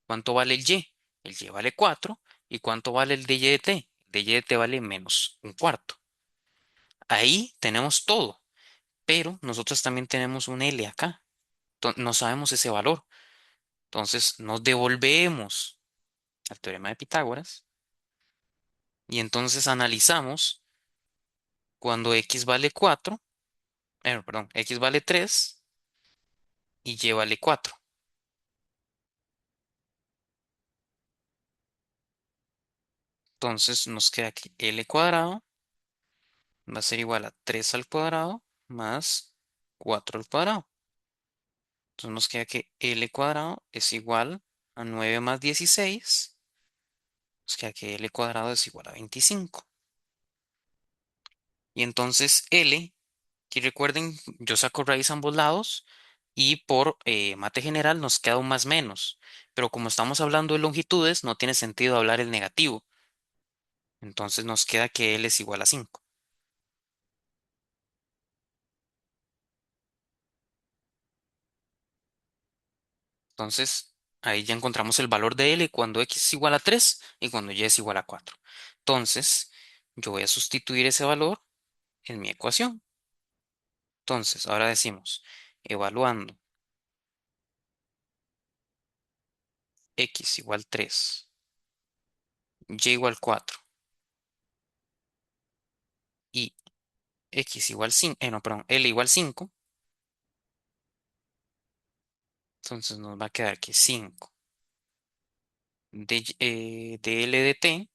¿Cuánto vale el y? El y vale 4. ¿Y cuánto vale el de y de t? El de y de t vale menos un cuarto. Ahí tenemos todo, pero nosotros también tenemos un L acá. No sabemos ese valor. Entonces nos devolvemos al teorema de Pitágoras y entonces analizamos cuando x vale 4, perdón, x vale 3 y y vale 4. Entonces nos queda que L cuadrado va a ser igual a 3 al cuadrado más 4 al cuadrado. Entonces nos queda que L cuadrado es igual a 9 más 16. Nos queda que L cuadrado es igual a 25. Y entonces L, que recuerden, yo saco raíz a ambos lados y por mate general nos queda un más menos. Pero como estamos hablando de longitudes, no tiene sentido hablar el negativo. Entonces nos queda que L es igual a 5. Entonces ahí ya encontramos el valor de L cuando x es igual a 3 y cuando y es igual a 4. Entonces yo voy a sustituir ese valor en mi ecuación. Entonces ahora decimos, evaluando x igual 3, y igual 4 y x igual 5, no, perdón, L igual 5. Entonces nos va a quedar que 5 de L de t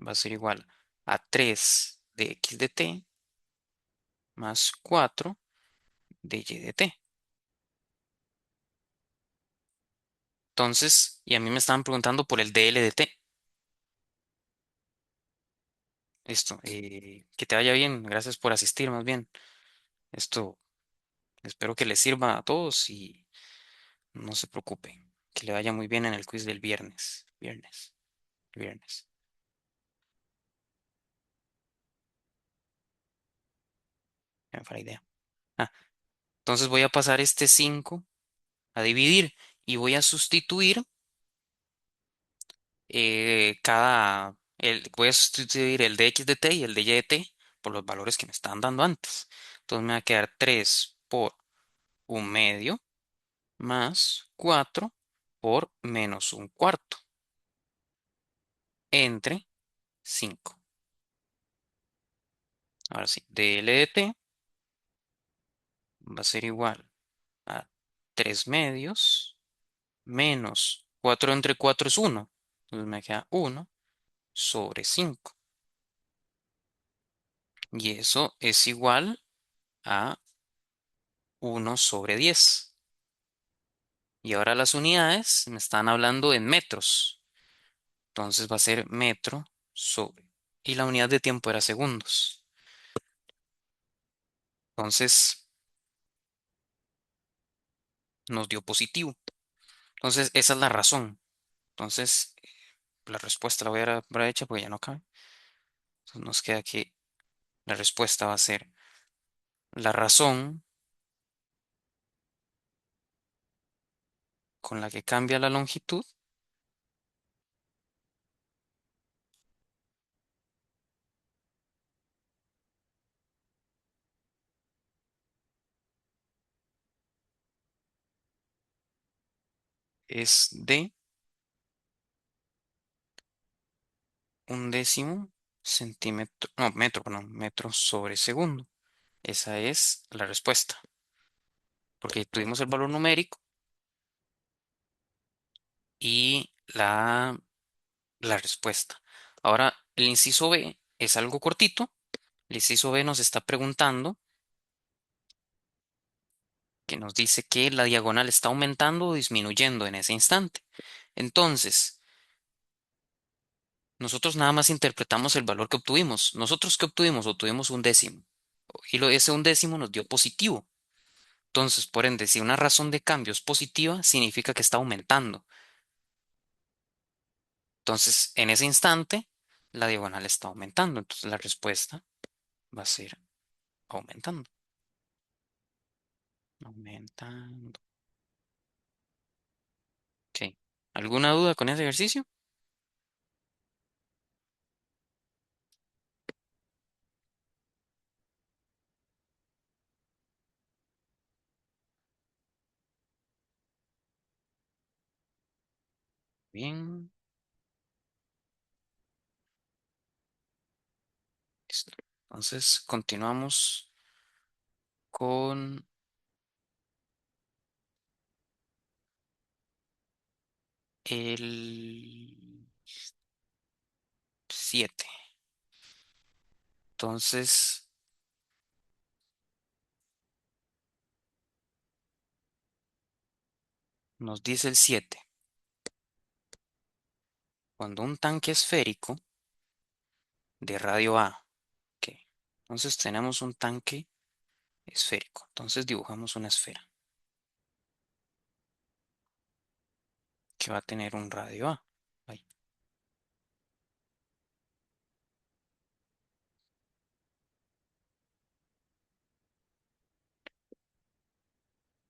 va a ser igual a 3 de x de t más 4 de y de t. Entonces, y a mí me estaban preguntando por el DL de t. Esto, que te vaya bien. Gracias por asistir, más bien. Esto, espero que les sirva a todos y no se preocupen. Que le vaya muy bien en el quiz del viernes. Viernes. Ya me fue la idea. Ah, entonces voy a pasar este 5 a dividir y voy a sustituir voy a sustituir el de x de t y el de y de t por los valores que me estaban dando antes. Entonces me va a quedar 3 por un medio más 4 por menos un cuarto entre 5. Ahora sí, dl de t va a ser igual a 3 medios menos 4 entre 4 es 1. Entonces me queda 1 sobre 5. Y eso es igual a 1/10. Y ahora las unidades me están hablando en metros. Entonces va a ser metro sobre. Y la unidad de tiempo era segundos. Entonces nos dio positivo. Entonces esa es la razón. Entonces la respuesta la voy a dar por hecha porque ya no cabe. Entonces nos queda que la respuesta va a ser la razón con la que cambia la longitud es de 1 décimo centímetro, no, metro, perdón, metro sobre segundo. Esa es la respuesta. Porque tuvimos el valor numérico y la respuesta. Ahora, el inciso B es algo cortito. El inciso B nos está preguntando, que nos dice que la diagonal está aumentando o disminuyendo en ese instante. Entonces, nosotros nada más interpretamos el valor que obtuvimos. ¿Nosotros qué obtuvimos? Obtuvimos un décimo. Y ese un décimo nos dio positivo. Entonces, por ende, si una razón de cambio es positiva, significa que está aumentando. Entonces, en ese instante, la diagonal está aumentando. Entonces, la respuesta va a ser aumentando. Aumentando. Ok. ¿Alguna duda con ese ejercicio? Bien. Listo. Entonces, continuamos con el 7. Entonces, nos dice el 7. Cuando un tanque esférico de radio A, ok. Entonces tenemos un tanque esférico. Entonces dibujamos una esfera que va a tener un radio A. Ahí.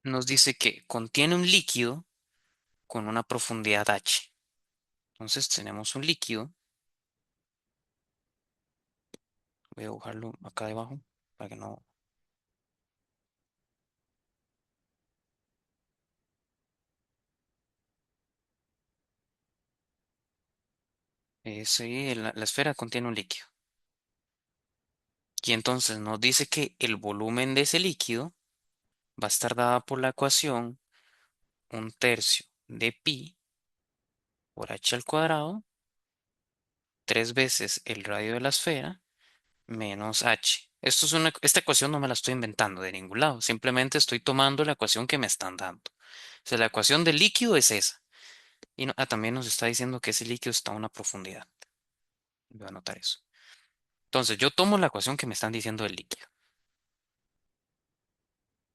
Nos dice que contiene un líquido con una profundidad H. Entonces tenemos un líquido. Voy a dibujarlo acá debajo para que no. Sí, la esfera contiene un líquido. Y entonces nos dice que el volumen de ese líquido va a estar dada por la ecuación un tercio de pi por h al cuadrado, tres veces el radio de la esfera, menos h. Esta ecuación no me la estoy inventando de ningún lado, simplemente estoy tomando la ecuación que me están dando. O sea, la ecuación del líquido es esa. Y también nos está diciendo que ese líquido está a una profundidad. Voy a anotar eso. Entonces, yo tomo la ecuación que me están diciendo del líquido.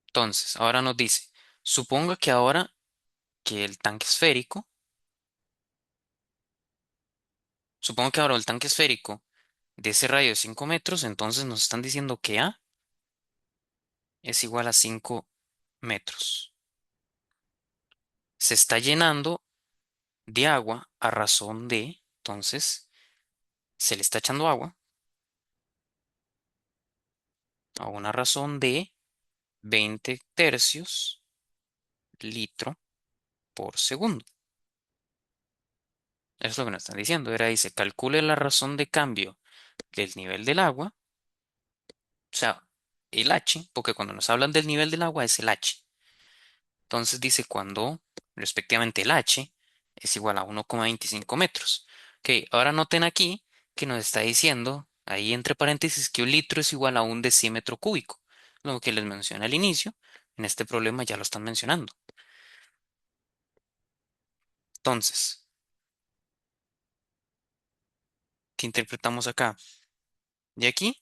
Entonces, ahora nos dice, suponga que ahora que el tanque esférico, supongo que ahora el tanque esférico de ese radio de 5 metros, entonces nos están diciendo que A es igual a 5 metros. Se está llenando de agua a razón de, entonces, se le está echando agua a una razón de 20 tercios litro por segundo. Eso es lo que nos están diciendo. Era, dice, calcule la razón de cambio del nivel del agua, o sea, el H, porque cuando nos hablan del nivel del agua es el H. Entonces dice cuando respectivamente el H es igual a 1,25 metros. Ok, ahora noten aquí que nos está diciendo ahí entre paréntesis que un litro es igual a un decímetro cúbico. Lo que les mencioné al inicio, en este problema ya lo están mencionando. Entonces, ¿qué interpretamos acá? De aquí,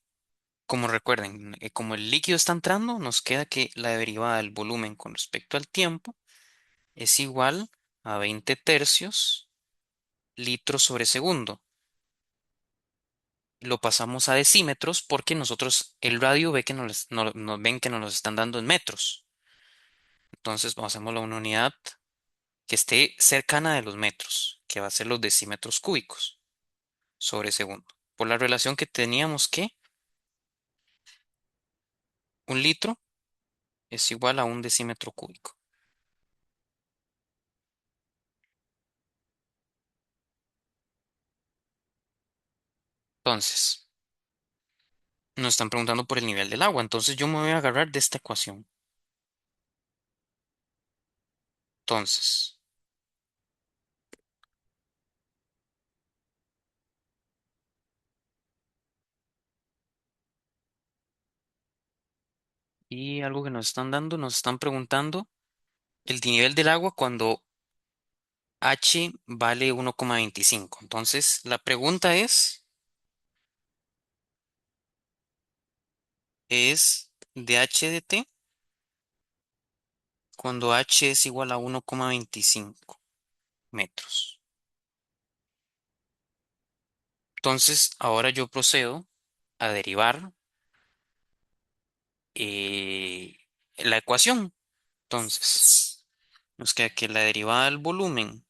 como recuerden, como el líquido está entrando, nos queda que la derivada del volumen con respecto al tiempo es igual a 20 tercios litros sobre segundo. Lo pasamos a decímetros porque nosotros, el radio ve que nos ven que nos los están dando en metros. Entonces hacemos una unidad que esté cercana de los metros, que va a ser los decímetros cúbicos sobre segundo. Por la relación que teníamos que un litro es igual a un decímetro cúbico. Entonces, nos están preguntando por el nivel del agua. Entonces yo me voy a agarrar de esta ecuación. Entonces, y algo que nos están dando, nos están preguntando el nivel del agua cuando H vale 1,25. Entonces, la pregunta es de H de T cuando H es igual a 1,25 metros. Entonces, ahora yo procedo a derivar eh, la ecuación. Entonces, nos queda que la derivada del volumen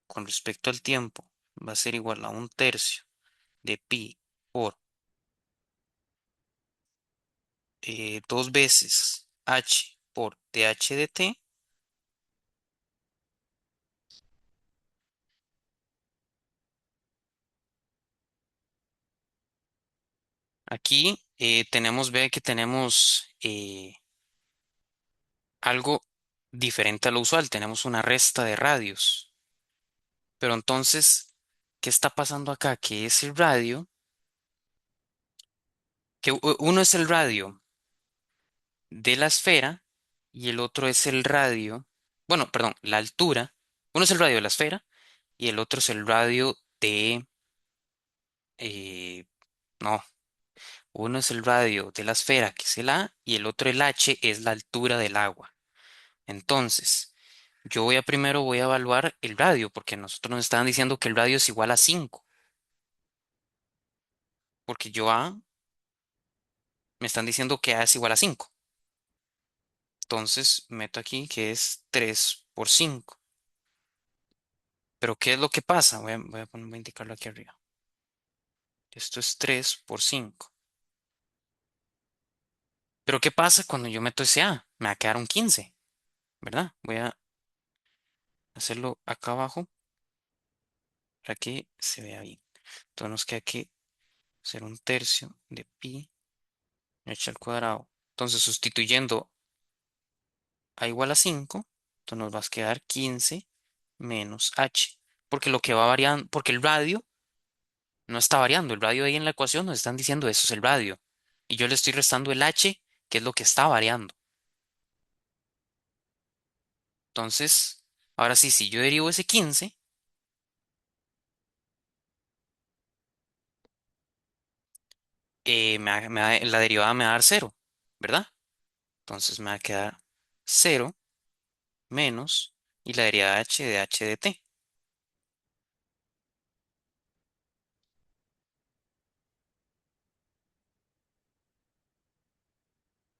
con respecto al tiempo va a ser igual a un tercio de pi por dos veces h por dh de t. Aquí ve que tenemos algo diferente a lo usual. Tenemos una resta de radios. Pero entonces, ¿qué está pasando acá? Que es el radio, uno es el radio de la esfera y el otro es el radio, bueno, perdón, la altura. Uno es el radio de la esfera y el otro es el radio eh, no, uno es el radio de la esfera, que es el A, y el otro, el H, es la altura del agua. Entonces, primero voy a evaluar el radio, porque nosotros nos estaban diciendo que el radio es igual a 5 porque yo A, me están diciendo que A es igual a 5. Entonces, meto aquí que es 3 por 5. Pero ¿qué es lo que pasa? Voy a indicarlo aquí arriba. Esto es 3 por 5. Pero ¿qué pasa cuando yo meto ese A? Me va a quedar un 15, ¿verdad? Voy a hacerlo acá abajo para que se vea bien. Entonces nos queda que ser un tercio de pi h al cuadrado. Entonces sustituyendo a igual a 5, entonces nos va a quedar 15 menos h. Porque lo que va variando, porque el radio no está variando. El radio ahí en la ecuación nos están diciendo eso es el radio. Y yo le estoy restando el h, que es lo que está variando. Entonces, ahora sí, si yo derivo ese 15, la derivada me va a dar cero, ¿verdad? Entonces me va a quedar cero menos y la derivada de h de t.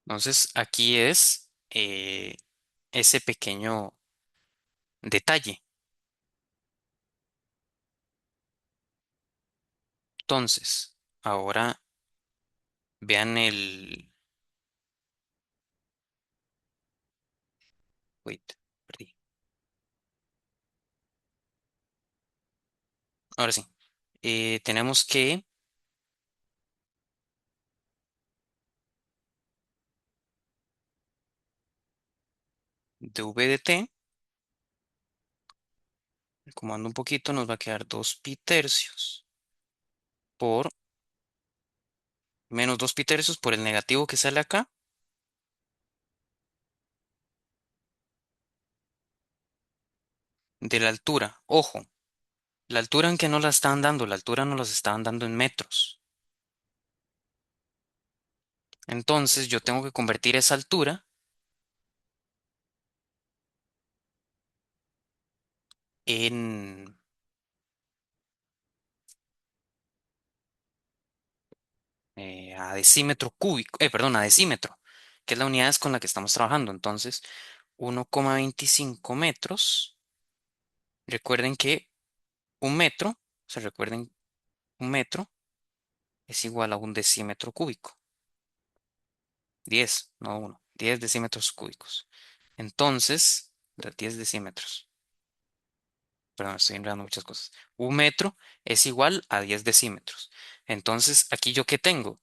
Entonces aquí es ese pequeño detalle. Entonces, ahora vean el... Wait, perdí. Ahora sí. Tenemos que dv de t, comando un poquito, nos va a quedar 2 pi tercios por menos 2 pi tercios por el negativo que sale acá de la altura. Ojo, la altura en que nos la están dando, la altura nos las estaban dando en metros. Entonces yo tengo que convertir esa altura en, a decímetro cúbico, perdón, a decímetro, que es la unidad con la que estamos trabajando. Entonces, 1,25 metros. Recuerden que un metro, recuerden, un metro es igual a un decímetro cúbico. 10, no uno, 10 decímetros cúbicos. Entonces, 10 decímetros. Perdón, estoy enredando muchas cosas. Un metro es igual a 10 decímetros. Entonces, aquí yo qué tengo?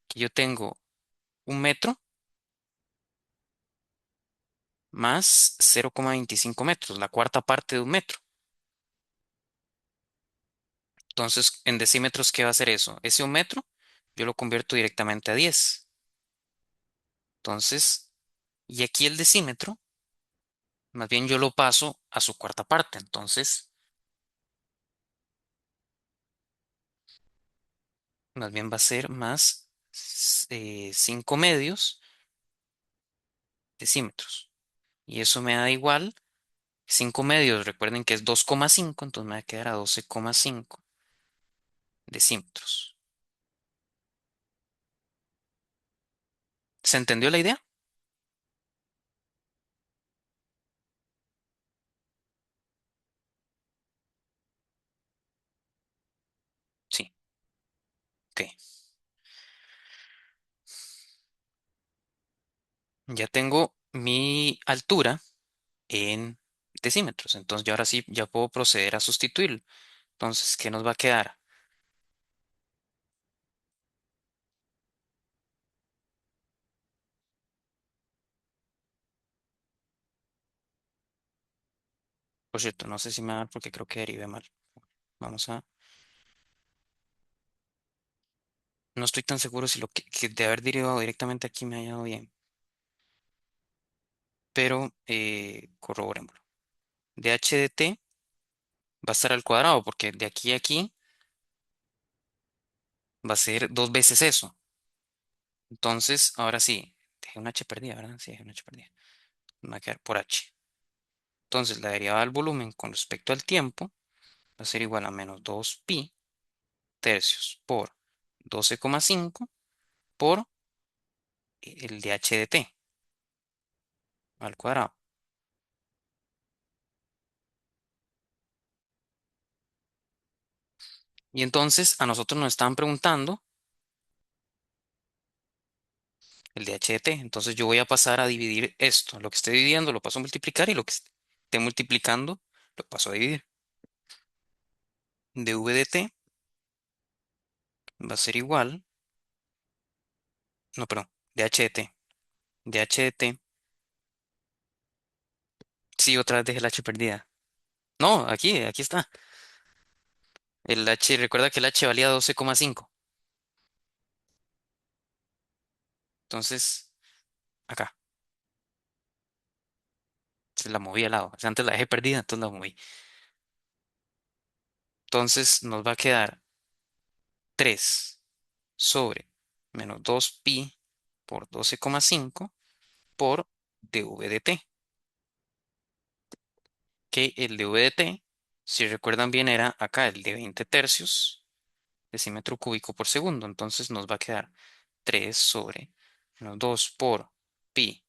Aquí yo tengo un metro más 0,25 metros, la cuarta parte de un metro. Entonces, en decímetros, ¿qué va a ser eso? Ese un metro, yo lo convierto directamente a 10. Entonces, y aquí el decímetro, más bien yo lo paso a su cuarta parte. Entonces, más bien va a ser más 5 medios decímetros. Y eso me da igual 5 medios. Recuerden que es 2,5, entonces me va a quedar a 12,5 decímetros. ¿Se entendió la idea? Ya tengo mi altura en decímetros. Entonces, yo ahora sí ya puedo proceder a sustituirlo. Entonces, ¿qué nos va a quedar? Por cierto, no sé si me va a dar porque creo que derivé mal. Vamos a... No estoy tan seguro si lo que de haber derivado directamente aquí me haya dado bien, pero corroborémoslo. DH de t va a estar al cuadrado porque de aquí a aquí va a ser dos veces eso. Entonces, ahora sí, dejé un h perdida, ¿verdad? Sí, dejé un h perdida. Me va a quedar por h. Entonces, la derivada del volumen con respecto al tiempo va a ser igual a menos 2pi tercios por 12,5 por el dH de t al cuadrado. Y entonces a nosotros nos estaban preguntando el dH de t. Entonces yo voy a pasar a dividir esto. Lo que esté dividiendo lo paso a multiplicar y lo que esté multiplicando lo paso a dividir. dV de t va a ser igual, no, perdón, dH de t. dH de t, sí, otra vez dejé el h perdida. No, aquí está. El h, recuerda que el h valía 12,5. Entonces, acá, se la moví al lado. O sea, antes la dejé perdida, entonces la moví. Entonces nos va a quedar 3 sobre menos 2pi por 12,5 por dV de t. Que el dV de t, si recuerdan bien, era acá el de 20 tercios decímetro cúbico por segundo. Entonces nos va a quedar 3 sobre menos 2 por pi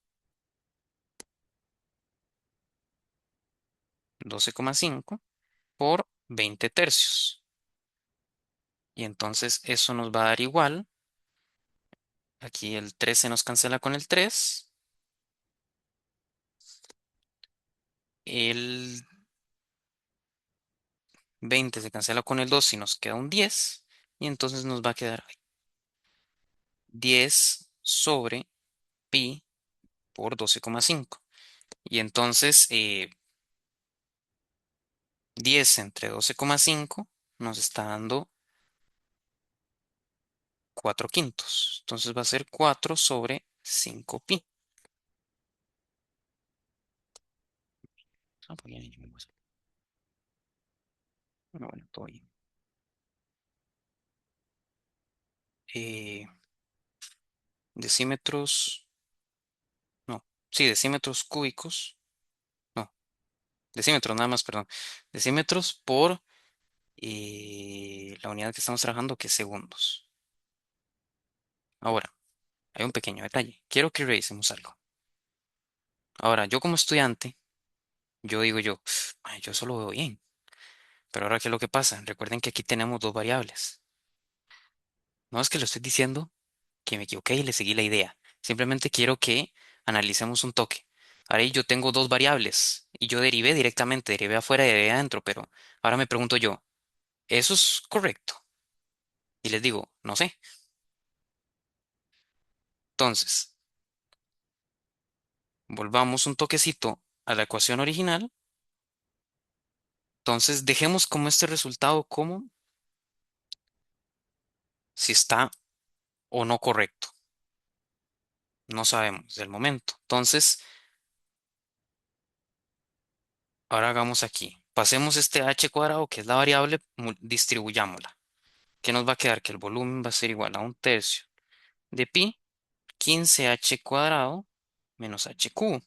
12,5 por 20 tercios. Y entonces eso nos va a dar igual. Aquí el 3 se nos cancela con el 3. El 20 se cancela con el 2 y nos queda un 10. Y entonces nos va a quedar 10 sobre pi por 12,5. Y entonces 10 entre 12,5 nos está dando 4 quintos. Entonces va a ser 4 sobre 5pi. Ah, pues ya, ya me puse. Bueno, todo bien. Eh, decímetros, no, sí, decímetros cúbicos, no, decímetros nada más, perdón. Decímetros por la unidad que estamos trabajando, que es segundos. Ahora, hay un pequeño detalle. Quiero que revisemos algo. Ahora, yo como estudiante, yo digo yo, "Ay, yo solo veo bien. Pero ahora, ¿qué es lo que pasa? Recuerden que aquí tenemos dos variables. No es que lo estoy diciendo que me equivoqué y le seguí la idea. Simplemente quiero que analicemos un toque. Ahora yo tengo dos variables y yo derivé directamente, derivé afuera y derivé adentro, pero ahora me pregunto yo, ¿eso es correcto? Y les digo, no sé. Entonces, volvamos un toquecito a la ecuación original. Entonces, dejemos como este resultado como si está o no correcto. No sabemos del momento. Entonces, ahora hagamos aquí. Pasemos este h cuadrado, que es la variable, distribuyámosla. ¿Qué nos va a quedar? Que el volumen va a ser igual a un tercio de pi, 15h cuadrado menos h cubo.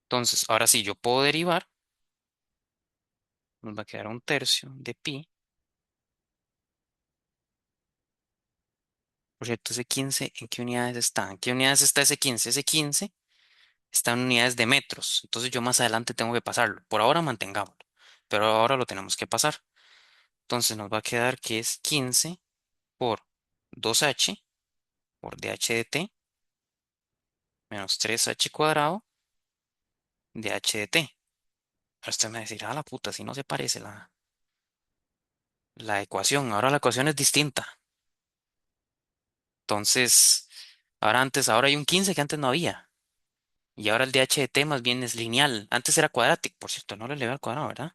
Entonces, ahora sí, yo puedo derivar. Nos va a quedar un tercio de pi. Por cierto, ese 15, ¿en qué unidades está? ¿En qué unidades está ese 15? Ese 15 está en unidades de metros. Entonces, yo más adelante tengo que pasarlo. Por ahora mantengámoslo. Pero ahora lo tenemos que pasar. Entonces, nos va a quedar que es 15 por 2h por dh de t menos 3h cuadrado de h de t. Ahora usted me va a decir, ah, la puta, si no se parece la ecuación. Ahora la ecuación es distinta. Entonces, ahora hay un 15 que antes no había. Y ahora el dh de t más bien es lineal. Antes era cuadrático, por cierto, no lo elevé al cuadrado, ¿verdad?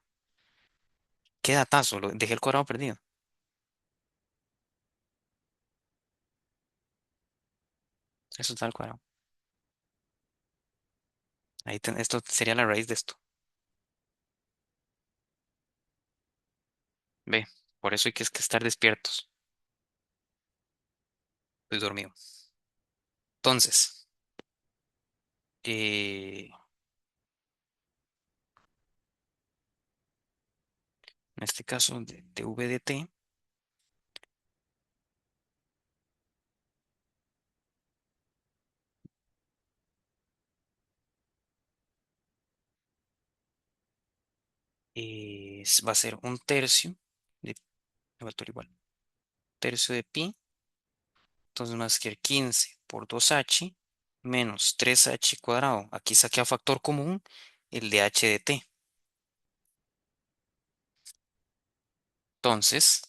Qué datazo, dejé el cuadrado perdido. Eso está al cuadrado. Esto sería la raíz de esto. Ve, por eso hay que estar despiertos. Estoy dormido. Entonces, en este caso de v de t, va a ser un tercio de, me va a igual, tercio de pi. Entonces más que 15 por 2h menos 3h cuadrado. Aquí saqué a factor común el de h de t. Entonces,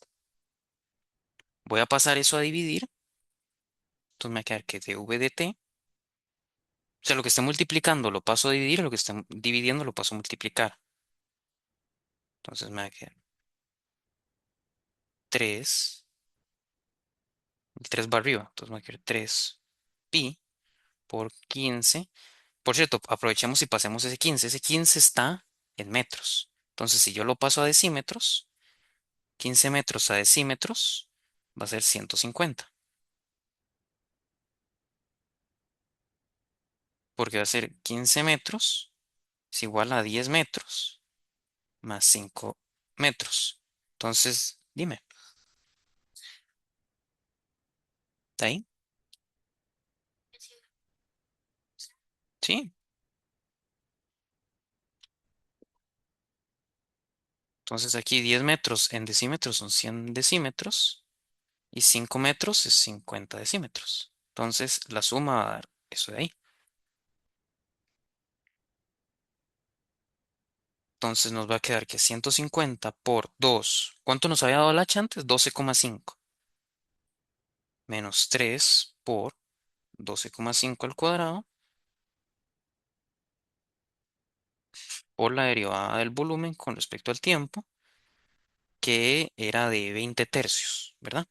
voy a pasar eso a dividir. Entonces me va a quedar que dv de t, o sea, lo que esté multiplicando lo paso a dividir, lo que esté dividiendo lo paso a multiplicar. Entonces me va a quedar 3, el 3 va arriba, entonces me va a quedar 3 pi por 15. Por cierto, aprovechemos y pasemos ese 15. Ese 15 está en metros. Entonces, si yo lo paso a decímetros, 15 metros a decímetros va a ser 150, porque va a ser 15 metros es igual a 10 metros más 5 metros. Entonces, dime, ¿está ahí? Sí. Entonces aquí 10 metros en decímetros son 100 decímetros y 5 metros es 50 decímetros. Entonces la suma va a dar eso de ahí. Entonces nos va a quedar que 150 por 2. ¿Cuánto nos había dado el h antes? 12,5. Menos 3 por 12,5 al cuadrado por la derivada del volumen con respecto al tiempo, que era de 20 tercios, ¿verdad?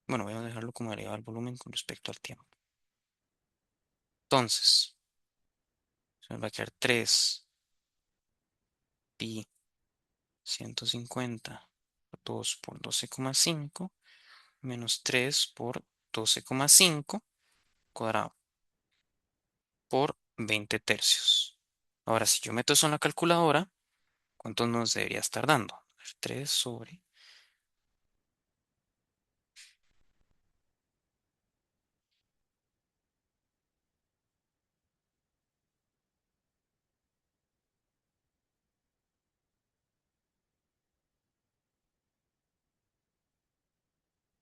Bueno, voy a dejarlo como derivada del volumen con respecto al tiempo. Entonces, se nos va a quedar 3 pi 150 por 2 por 12,5 menos 3 por 12,5 cuadrado por 20 tercios. Ahora, si yo meto eso en la calculadora, ¿cuánto nos debería estar dando? A ver, 3 sobre...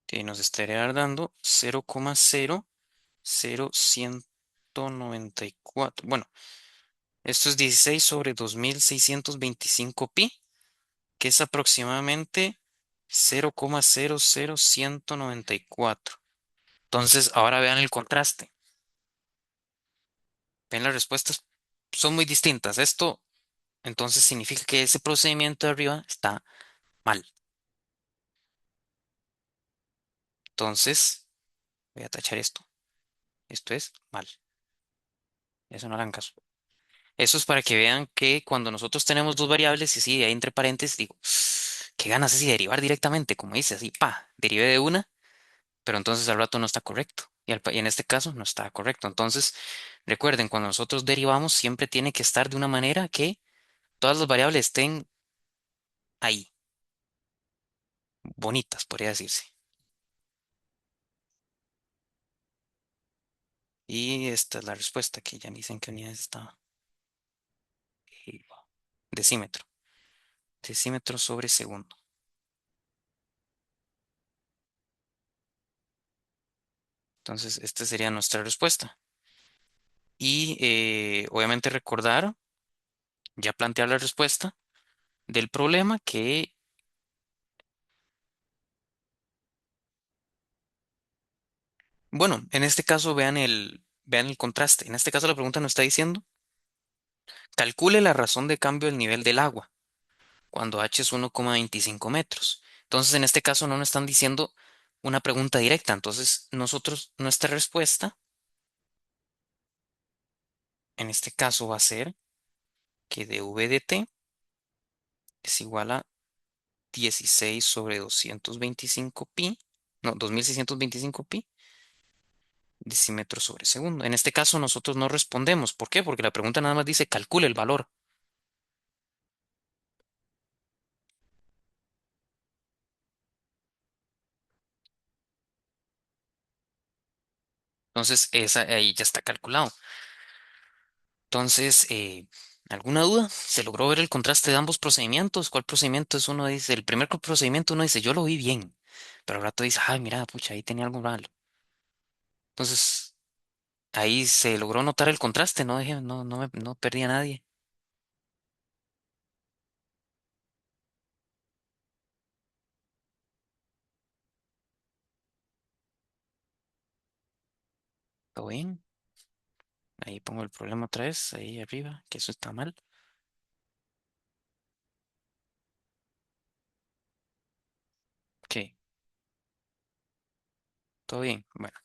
Que nos estaría dando 0,00194. Bueno, esto es 16 sobre 2625 pi, que es aproximadamente 0,00194. Entonces, ahora vean el contraste. Ven, las respuestas son muy distintas. Esto entonces significa que ese procedimiento de arriba está mal. Entonces, voy a tachar esto. Esto es mal. Eso no hagan caso. Eso es para que vean que cuando nosotros tenemos dos variables, y sí, ahí entre paréntesis, digo, qué ganas es y derivar directamente, como dice así, pa, derive de una, pero entonces al rato no está correcto. Y en este caso no está correcto. Entonces, recuerden, cuando nosotros derivamos, siempre tiene que estar de una manera que todas las variables estén ahí, bonitas, podría decirse. Y esta es la respuesta, que ya me dicen que unidades estaba. Eh, Decímetro. Decímetro sobre segundo. Entonces, esta sería nuestra respuesta. Y obviamente recordar, ya plantear la respuesta del problema que, bueno, en este caso vean el contraste. En este caso la pregunta nos está diciendo, calcule la razón de cambio del nivel del agua cuando H es 1,25 metros. Entonces, en este caso no nos están diciendo una pregunta directa. Entonces, nosotros, nuestra respuesta, en este caso va a ser que dv de t es igual a 16 sobre 225 pi, no, 2625 pi decímetros sobre segundo. En este caso nosotros no respondemos. ¿Por qué? Porque la pregunta nada más dice calcule el valor. Entonces, esa ahí ya está calculado. Entonces, ¿alguna duda? ¿Se logró ver el contraste de ambos procedimientos? ¿Cuál procedimiento es uno? Dice, el primer procedimiento uno dice, yo lo vi bien, pero al rato dice, ay, mira, pucha, ahí tenía algo malo. Entonces, ahí se logró notar el contraste, no dejé, no perdí a nadie. ¿Todo bien? Ahí pongo el problema otra vez, ahí arriba, que eso está mal. Ok, todo bien. Bueno,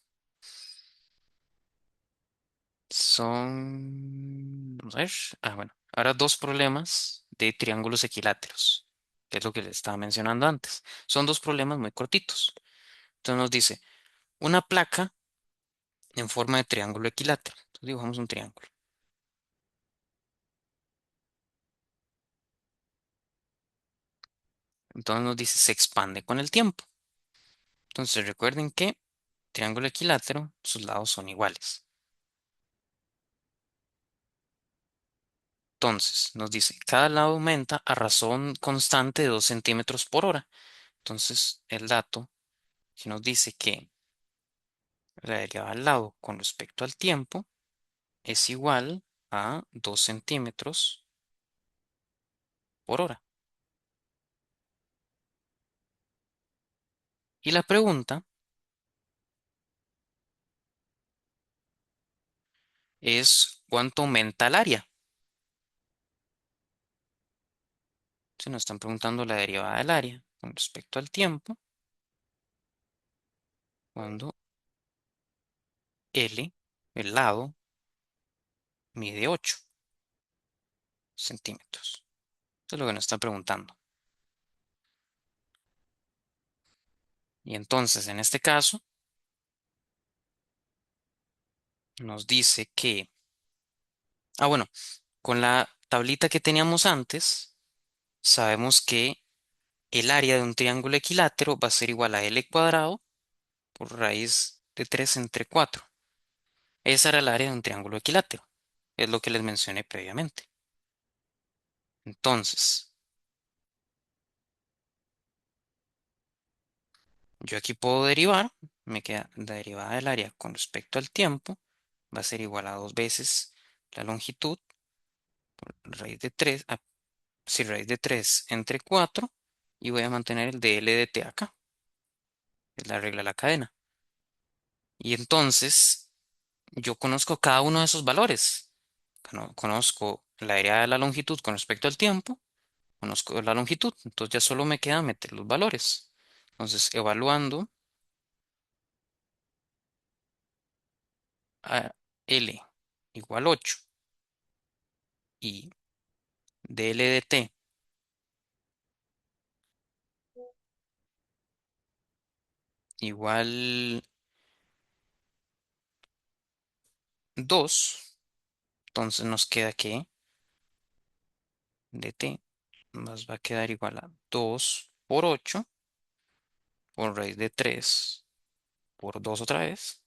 vamos a ver. Ah, bueno, ahora dos problemas de triángulos equiláteros, que es lo que les estaba mencionando antes. Son dos problemas muy cortitos. Entonces nos dice, una placa en forma de triángulo equilátero. Entonces dibujamos un triángulo. Entonces nos dice, se expande con el tiempo. Entonces recuerden que triángulo equilátero, sus lados son iguales. Entonces nos dice, cada lado aumenta a razón constante de 2 centímetros por hora. Entonces el dato que nos dice que la derivada al lado con respecto al tiempo es igual a 2 centímetros por hora. Y la pregunta es cuánto aumenta el área. Se nos están preguntando la derivada del área con respecto al tiempo cuando L, el lado, mide 8 centímetros. Eso es lo que nos están preguntando. Y entonces, en este caso, nos dice que, bueno, con la tablita que teníamos antes, sabemos que el área de un triángulo equilátero va a ser igual a L cuadrado por raíz de 3 entre 4. Esa era el área de un triángulo equilátero. Es lo que les mencioné previamente. Entonces, yo aquí puedo derivar, me queda la derivada del área con respecto al tiempo, va a ser igual a dos veces la longitud, raíz de 3, sí, raíz de 3 entre 4, y voy a mantener el de L de T acá, es la regla de la cadena. Y entonces, yo conozco cada uno de esos valores. Conozco la derivada de la longitud con respecto al tiempo, conozco la longitud, entonces ya solo me queda meter los valores. Entonces, evaluando a L igual 8 y dl de t igual 2, entonces nos queda que dt nos va a quedar igual a 2 por 8 por raíz de 3 por 2 otra vez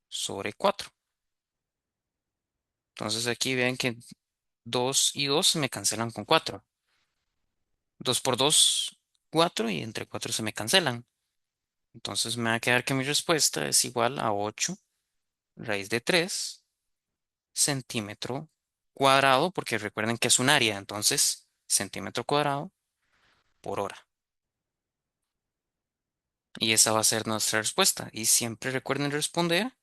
sobre 4. Entonces aquí ven que 2 y 2 se me cancelan con 4. 2 por 2, 4 y entre 4 se me cancelan. Entonces me va a quedar que mi respuesta es igual a 8 raíz de 3 centímetro cuadrado, porque recuerden que es un área, entonces centímetro cuadrado por hora. Y esa va a ser nuestra respuesta. Y siempre recuerden responder.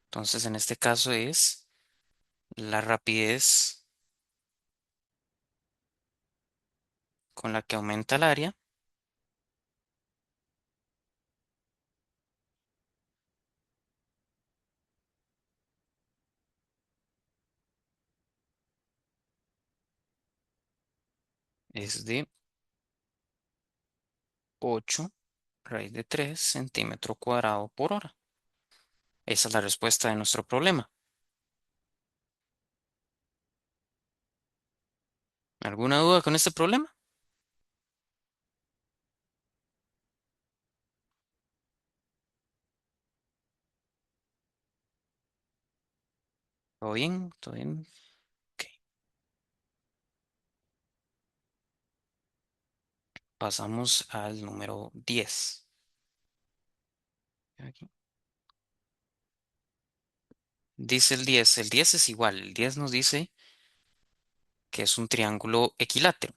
Entonces en este caso es la rapidez con la que aumenta el área es de 8 raíz de 3 centímetro cuadrado por hora. Esa es la respuesta de nuestro problema. ¿Alguna duda con este problema? ¿Todo bien? ¿Todo bien? Ok. Pasamos al número 10. Aquí. Dice el 10 es igual, el 10 nos dice que es un triángulo equilátero.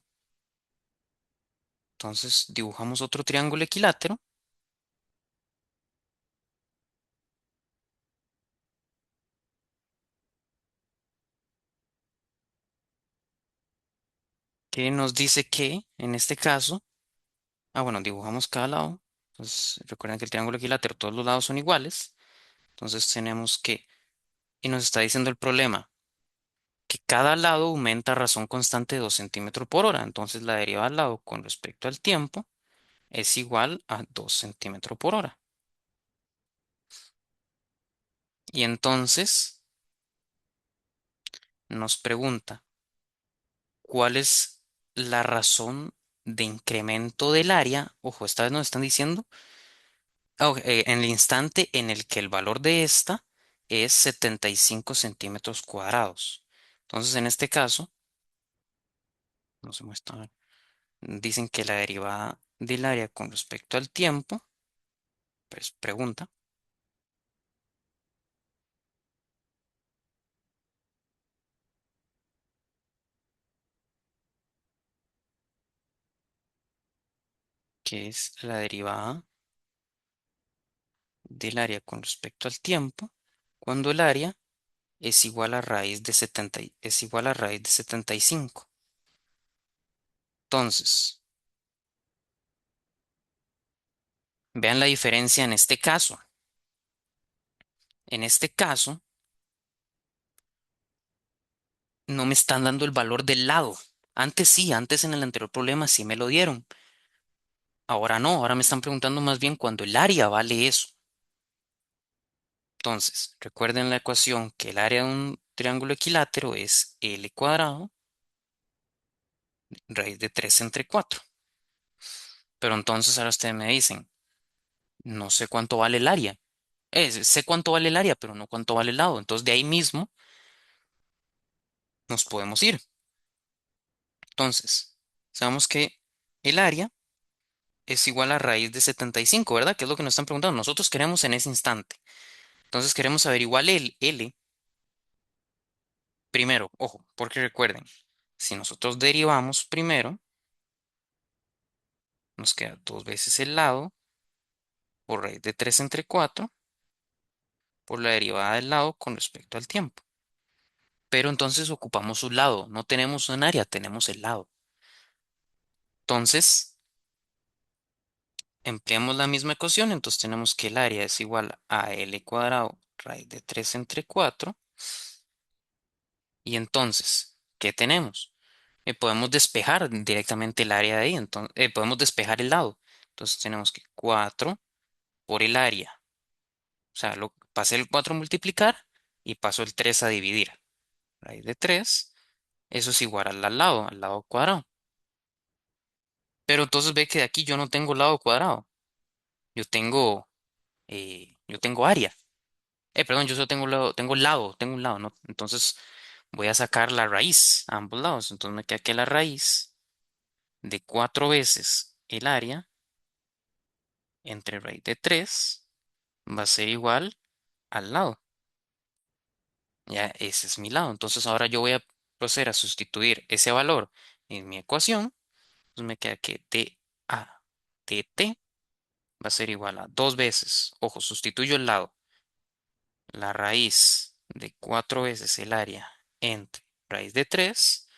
Entonces dibujamos otro triángulo equilátero que nos dice que en este caso, bueno, dibujamos cada lado. Entonces recuerden que el triángulo equilátero, todos los lados son iguales. Entonces tenemos que, y nos está diciendo el problema, que cada lado aumenta a razón constante de 2 centímetros por hora. Entonces la derivada al lado con respecto al tiempo es igual a 2 centímetros por hora. Y entonces nos pregunta, ¿cuál es la razón de incremento del área? Ojo, esta vez nos están diciendo en el instante en el que el valor de esta es 75 centímetros cuadrados. Entonces, en este caso, no se muestra, dicen que la derivada del área con respecto al tiempo, pues pregunta, ¿qué es la derivada del área con respecto al tiempo cuando el área es igual a raíz de 70, es igual a raíz de 75? Entonces, vean la diferencia en este caso. En este caso, no me están dando el valor del lado. Antes sí, antes en el anterior problema sí me lo dieron. Ahora no, ahora me están preguntando más bien cuando el área vale eso. Entonces, recuerden la ecuación que el área de un triángulo equilátero es L cuadrado, raíz de 3 entre 4. Pero entonces ahora ustedes me dicen, no sé cuánto vale el área. Sé cuánto vale el área, pero no cuánto vale el lado. Entonces de ahí mismo nos podemos ir. Entonces, sabemos que el área es igual a raíz de 75, ¿verdad? Que es lo que nos están preguntando. Nosotros queremos en ese instante. Entonces queremos averiguar el L primero, ojo, porque recuerden, si nosotros derivamos primero, nos queda dos veces el lado por raíz de 3 entre 4 por la derivada del lado con respecto al tiempo. Pero entonces ocupamos un lado, no tenemos un área, tenemos el lado. Entonces, empleamos la misma ecuación, entonces tenemos que el área es igual a L cuadrado raíz de 3 entre 4. Y entonces, ¿qué tenemos? Podemos despejar directamente el área de ahí, entonces, podemos despejar el lado. Entonces tenemos que 4 por el área. O sea, pasé el 4 a multiplicar y paso el 3 a dividir. Raíz de 3, eso es igual al lado cuadrado. Pero entonces ve que de aquí yo no tengo lado cuadrado. Yo tengo área. Perdón, yo solo tengo un lado, ¿no? Entonces voy a sacar la raíz a ambos lados. Entonces me queda que la raíz de 4 veces el área entre raíz de 3 va a ser igual al lado. Ya ese es mi lado. Entonces ahora yo voy a proceder a sustituir ese valor en mi ecuación. Entonces me queda que dA dt va a ser igual a dos veces. Ojo, sustituyo el lado. La raíz de 4 veces el área entre raíz de 3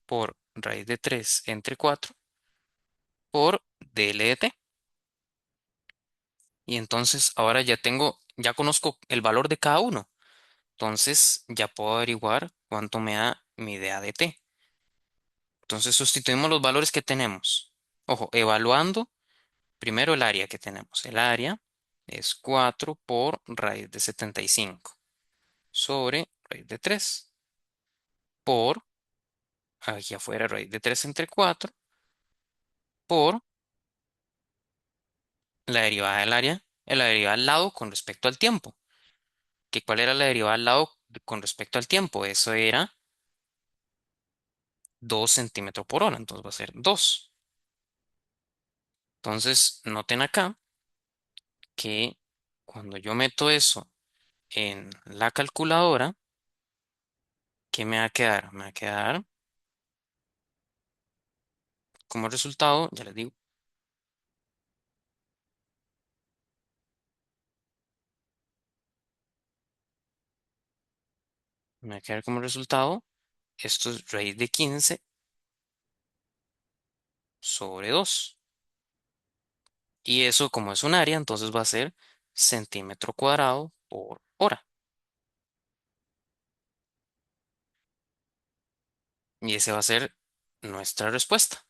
por raíz de 3 entre 4 por dl de t. Y entonces ahora ya conozco el valor de cada uno. Entonces ya puedo averiguar cuánto me da mi dA de t. Entonces sustituimos los valores que tenemos. Ojo, evaluando primero el área que tenemos. El área es 4 por raíz de 75 sobre raíz de 3 por, aquí afuera, raíz de 3 entre 4 por la derivada del área, la derivada al lado con respecto al tiempo. ¿Que cuál era la derivada al lado con respecto al tiempo? Eso era 2 centímetros por hora, entonces va a ser 2. Entonces, noten acá que cuando yo meto eso en la calculadora, ¿qué me va a quedar? Me va a quedar como resultado, ya les digo, me va a quedar como resultado, esto es raíz de 15 sobre 2. Y eso, como es un área, entonces va a ser centímetro cuadrado por hora. Y ese va a ser nuestra respuesta.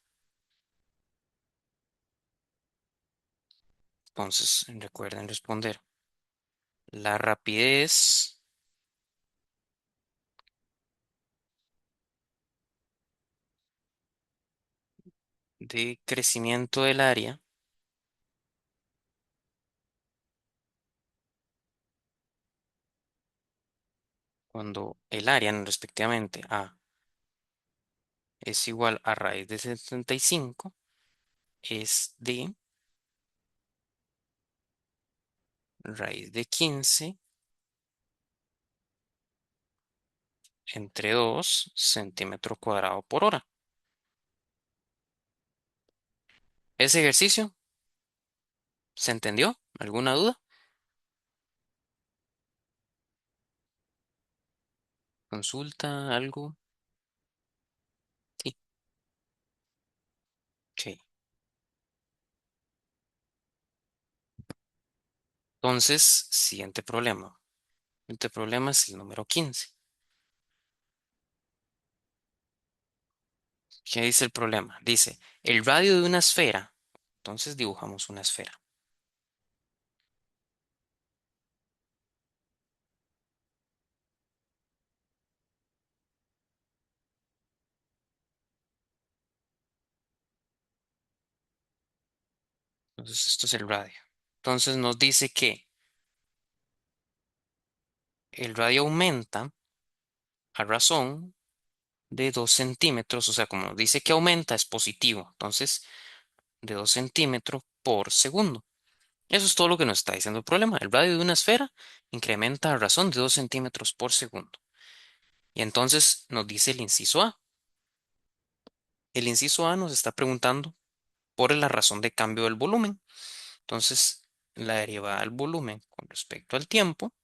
Entonces, recuerden responder. La rapidez de crecimiento del área cuando el área, respectivamente, A es igual a raíz de 75 es de raíz de 15 entre 2 centímetro cuadrado por hora. ¿Ese ejercicio se entendió? ¿Alguna duda? ¿Consulta? ¿Algo? Sí. Ok. Entonces, siguiente problema. Siguiente problema es el número 15. ¿Qué dice el problema? Dice, el radio de una esfera. Entonces dibujamos una esfera. Entonces esto es el radio. Entonces nos dice que el radio aumenta a razón de 2 centímetros. O sea, como nos dice que aumenta, es positivo. Entonces, de 2 centímetros por segundo. Eso es todo lo que nos está diciendo el problema. El radio de una esfera incrementa a razón de 2 centímetros por segundo. Y entonces nos dice el inciso A. El inciso A nos está preguntando por la razón de cambio del volumen. Entonces, la derivada del volumen con respecto al tiempo.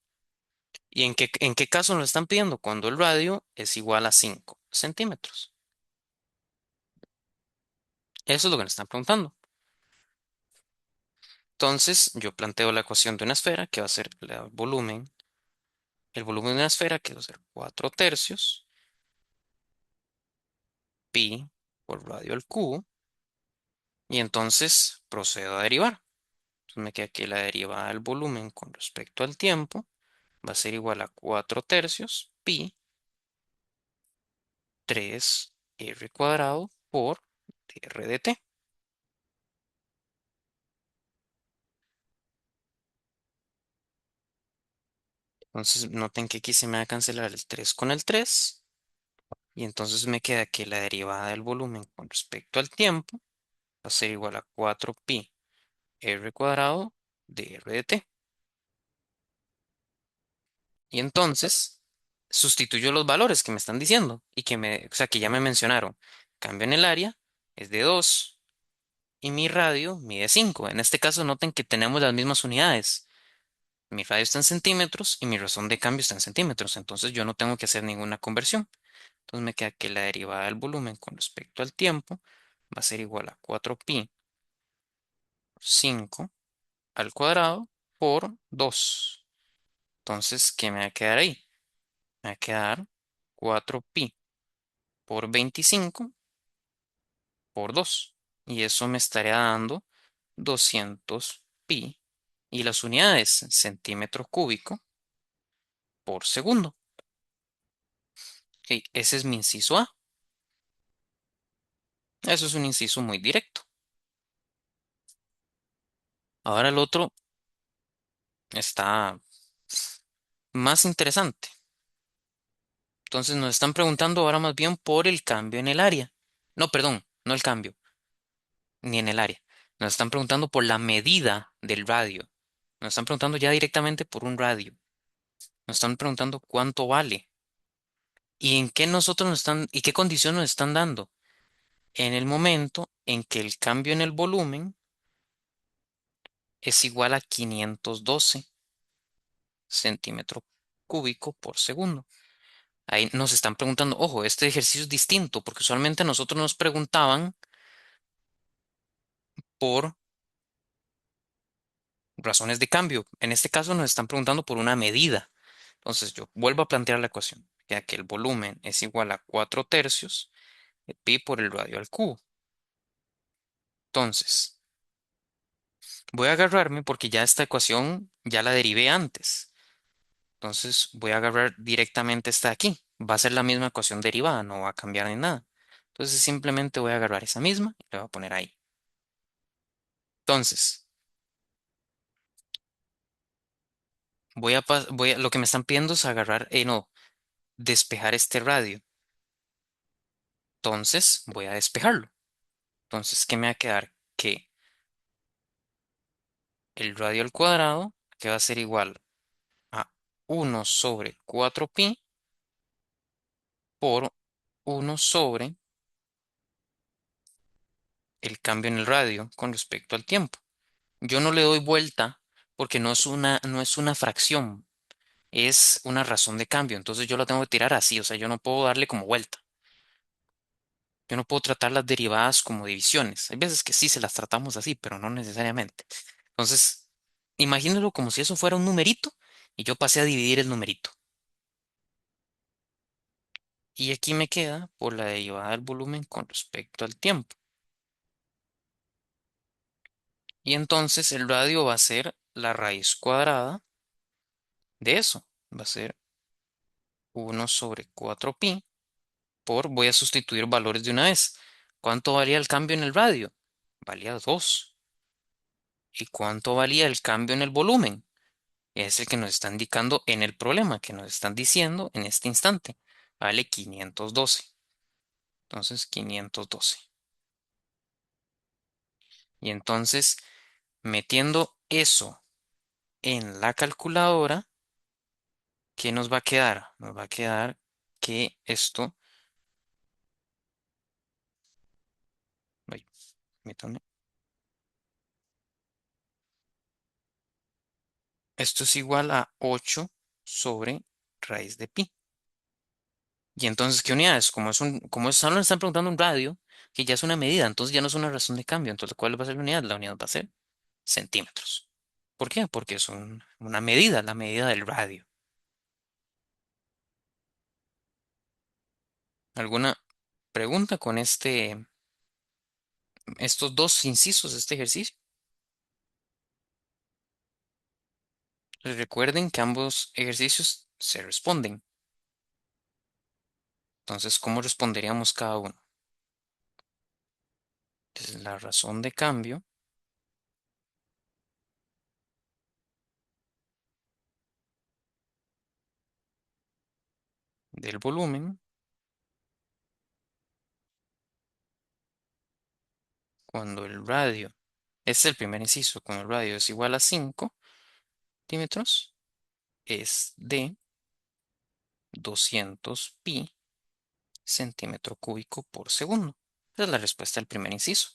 ¿Y en qué caso nos están pidiendo? Cuando el radio es igual a 5 centímetros. Eso es lo que nos están preguntando. Entonces, yo planteo la ecuación de una esfera que va a ser el volumen de una esfera que va a ser 4 tercios pi por radio al cubo. Y entonces procedo a derivar. Entonces me queda que la derivada del volumen con respecto al tiempo va a ser igual a 4 tercios pi 3 r cuadrado por dr de t. Entonces noten que aquí se me va a cancelar el 3 con el 3. Y entonces me queda que la derivada del volumen con respecto al tiempo va a ser igual a 4 pi R cuadrado de R de T. Y entonces sustituyo los valores que me están diciendo y o sea, que ya me mencionaron. Cambio en el área es de 2 y mi radio mide 5. En este caso noten que tenemos las mismas unidades. Mi radio está en centímetros y mi razón de cambio está en centímetros. Entonces yo no tengo que hacer ninguna conversión. Entonces me queda que la derivada del volumen con respecto al tiempo va a ser igual a 4pi por 5 al cuadrado por 2. Entonces, ¿qué me va a quedar ahí? Me va a quedar 4pi por 25 por 2. Y eso me estaría dando 200 pi. Y las unidades, centímetro cúbico por segundo. Ok, ese es mi inciso A. Eso es un inciso muy directo. Ahora el otro está más interesante. Entonces nos están preguntando ahora más bien por el cambio en el área. No, perdón, no el cambio, ni en el área. Nos están preguntando por la medida del radio. Nos están preguntando ya directamente por un radio. Nos están preguntando cuánto vale y en qué nosotros nos están y qué condición nos están dando. En el momento en que el cambio en el volumen es igual a 512 centímetros cúbicos por segundo. Ahí nos están preguntando, ojo, este ejercicio es distinto porque usualmente nosotros nos preguntaban por razones de cambio. En este caso nos están preguntando por una medida. Entonces yo vuelvo a plantear la ecuación, ya que el volumen es igual a 4 tercios de pi por el radio al cubo. Entonces, voy a agarrarme porque ya esta ecuación ya la derivé antes. Entonces voy a agarrar directamente esta de aquí. Va a ser la misma ecuación derivada, no va a cambiar ni nada. Entonces simplemente voy a agarrar esa misma y la voy a poner ahí. Entonces, lo que me están pidiendo es agarrar, no, despejar este radio. Entonces voy a despejarlo. Entonces, ¿qué me va a quedar? Que el radio al cuadrado, que va a ser igual a 1/4pi por 1 sobre el cambio en el radio con respecto al tiempo. Yo no le doy vuelta porque no es una fracción, es una razón de cambio. Entonces yo la tengo que tirar así, o sea, yo no puedo darle como vuelta. Yo no puedo tratar las derivadas como divisiones. Hay veces que sí se las tratamos así, pero no necesariamente. Entonces, imagínelo como si eso fuera un numerito y yo pasé a dividir el numerito. Y aquí me queda por la derivada del volumen con respecto al tiempo. Y entonces el radio va a ser la raíz cuadrada de eso. Va a ser 1/4pi voy a sustituir valores de una vez. ¿Cuánto valía el cambio en el radio? Valía 2. ¿Y cuánto valía el cambio en el volumen? Es el que nos está indicando en el problema, que nos están diciendo en este instante. Vale 512. Entonces, 512. Y entonces, metiendo eso en la calculadora, ¿qué nos va a quedar? Nos va a quedar que ay, permítame, esto es igual a 8 sobre raíz de pi. Y entonces, ¿qué unidades? Como solo nos están preguntando un radio, que ya es una medida, entonces ya no es una razón de cambio. Entonces, ¿cuál va a ser la unidad? La unidad va a ser centímetros. ¿Por qué? Porque es una medida, la medida del radio. ¿Alguna pregunta con estos dos incisos de este ejercicio? Recuerden que ambos ejercicios se responden. Entonces, ¿cómo responderíamos cada uno? Entonces, la razón de cambio del volumen cuando el radio Este es el primer inciso. Cuando el radio es igual a 5 centímetros, es de 200 pi centímetro cúbico por segundo. Esa es la respuesta del primer inciso.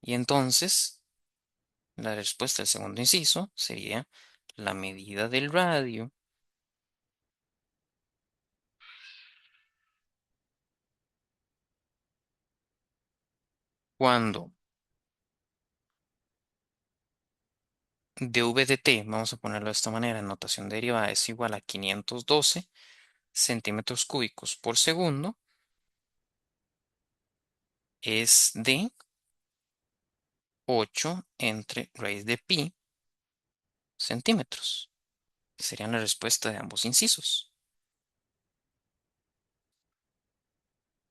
Y entonces, la respuesta del segundo inciso sería la medida del radio cuando dv de t, vamos a ponerlo de esta manera, en notación derivada, es igual a 512 centímetros cúbicos por segundo, es de 8 entre raíz de pi centímetros. Sería la respuesta de ambos incisos.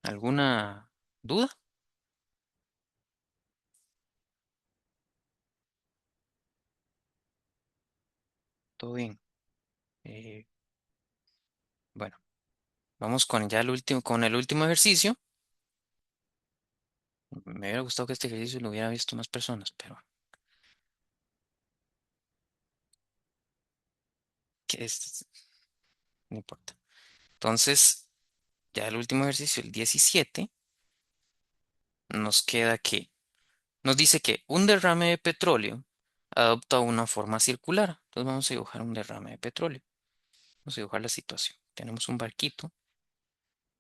¿Alguna duda? Todo bien. Eh, bueno, vamos con ya el último, con el último ejercicio. Me hubiera gustado que este ejercicio lo hubiera visto más personas, pero no importa. Entonces, ya el último ejercicio, el 17, nos queda que nos dice que un derrame de petróleo adopta una forma circular. Entonces vamos a dibujar un derrame de petróleo. Vamos a dibujar la situación. Tenemos un barquito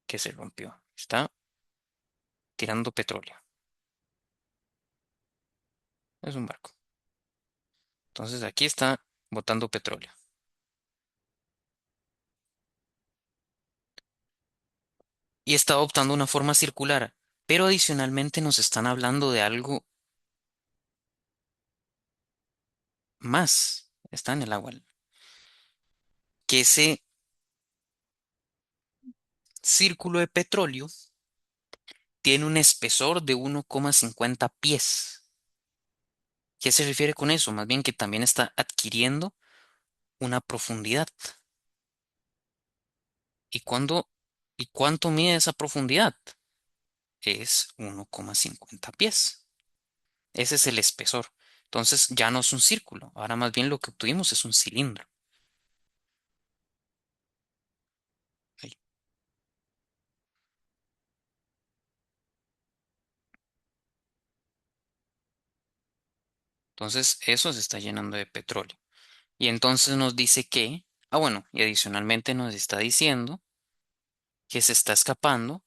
que se rompió. Está tirando petróleo. Es un barco. Entonces aquí está botando petróleo. Y está adoptando una forma circular. Pero adicionalmente nos están hablando de algo más. Está en el agua. Que ese círculo de petróleo tiene un espesor de 1,50 pies. ¿Qué se refiere con eso? Más bien que también está adquiriendo una profundidad. ¿Y cuándo, y cuánto mide esa profundidad? Es 1,50 pies. Ese es el espesor. Entonces ya no es un círculo. Ahora más bien lo que obtuvimos es un cilindro. Ahí. Entonces eso se está llenando de petróleo. Y entonces nos dice que, bueno, y adicionalmente nos está diciendo que se está escapando,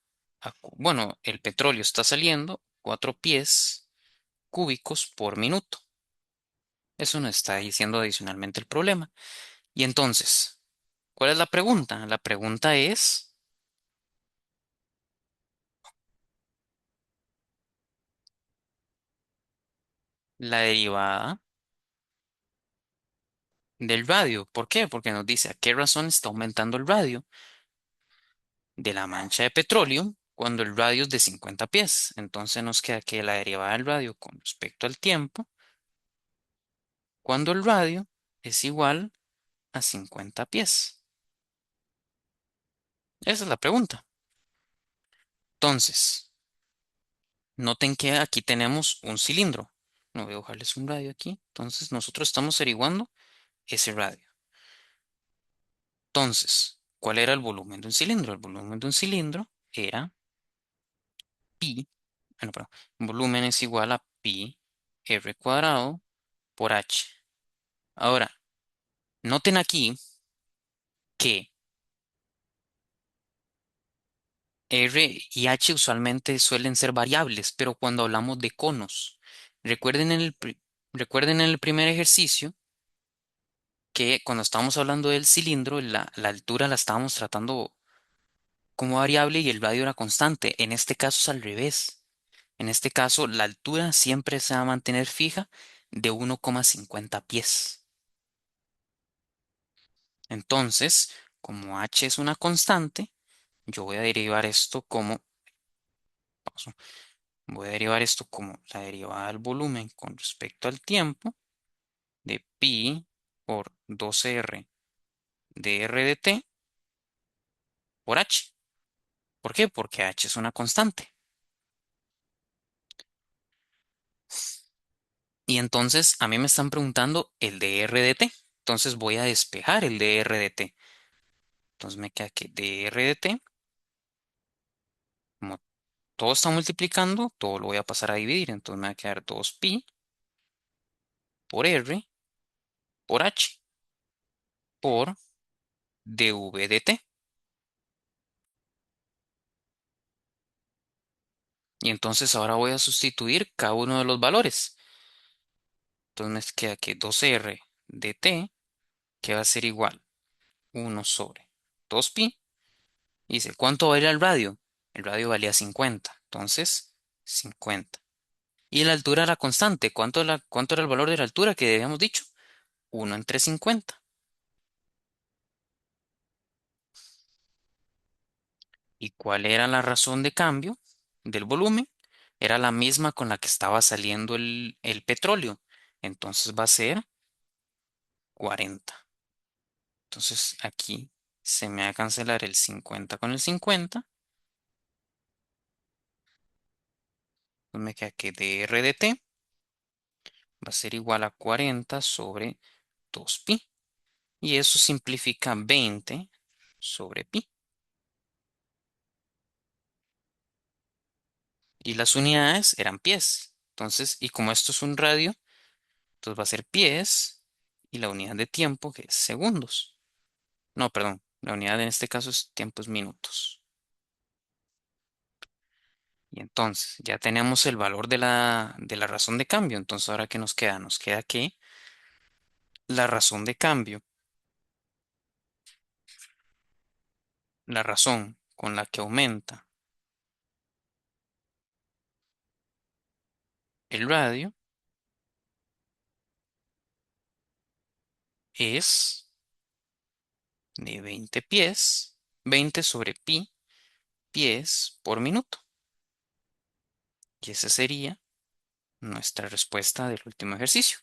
bueno, el petróleo está saliendo 4 pies cúbicos por minuto. Eso nos está diciendo adicionalmente el problema. Y entonces, ¿cuál es la pregunta? La pregunta es la derivada del radio. ¿Por qué? Porque nos dice a qué razón está aumentando el radio de la mancha de petróleo cuando el radio es de 50 pies. Entonces nos queda que la derivada del radio con respecto al tiempo, cuando el radio es igual a 50 pies. Esa es la pregunta. Entonces, noten que aquí tenemos un cilindro. No voy a dibujarles un radio aquí. Entonces, nosotros estamos averiguando ese radio. Entonces, ¿cuál era el volumen de un cilindro? El volumen de un cilindro era pi, perdón, volumen es igual a pi r cuadrado por h. Ahora, noten aquí que r y h usualmente suelen ser variables, pero cuando hablamos de conos, recuerden recuerden en el primer ejercicio que cuando estábamos hablando del cilindro, la altura la estábamos tratando como variable y el radio era constante. En este caso es al revés. En este caso, la altura siempre se va a mantener fija de 1,50 pies. Entonces, como h es una constante, yo voy a derivar esto como, pausa, voy a derivar esto como la derivada del volumen con respecto al tiempo de pi por 2r de r de t por h. ¿Por qué? Porque h es una constante. Y entonces a mí me están preguntando el dr de t. Entonces voy a despejar el dr de t. Entonces me queda que dr de t, como todo está multiplicando, todo lo voy a pasar a dividir. Entonces me va a quedar 2pi por r por h por dv de t. Y entonces ahora voy a sustituir cada uno de los valores. Entonces me queda que 2r de t, que va a ser igual 1/2pi. Y dice, ¿cuánto valía el radio? El radio valía 50. Entonces, 50. Y la altura era constante. ¿Cuánto era el valor de la altura que habíamos dicho? 1/50. ¿Y cuál era la razón de cambio del volumen? Era la misma con la que estaba saliendo el petróleo. Entonces va a ser 40. Entonces aquí se me va a cancelar el 50 con el 50. Entonces me queda que dr de t va a ser igual a 40 sobre 2pi. Y eso simplifica 20 sobre pi. Y las unidades eran pies. Entonces, y como esto es un radio, entonces va a ser pies y la unidad de tiempo que es segundos. No, perdón, la unidad en este caso es tiempos minutos. Y entonces ya tenemos el valor de la razón de cambio. Entonces, ahora ¿qué nos queda? Nos queda que la razón de cambio, la razón con la que aumenta el radio es de 20 pies, 20 sobre pi pies por minuto. Y esa sería nuestra respuesta del último ejercicio.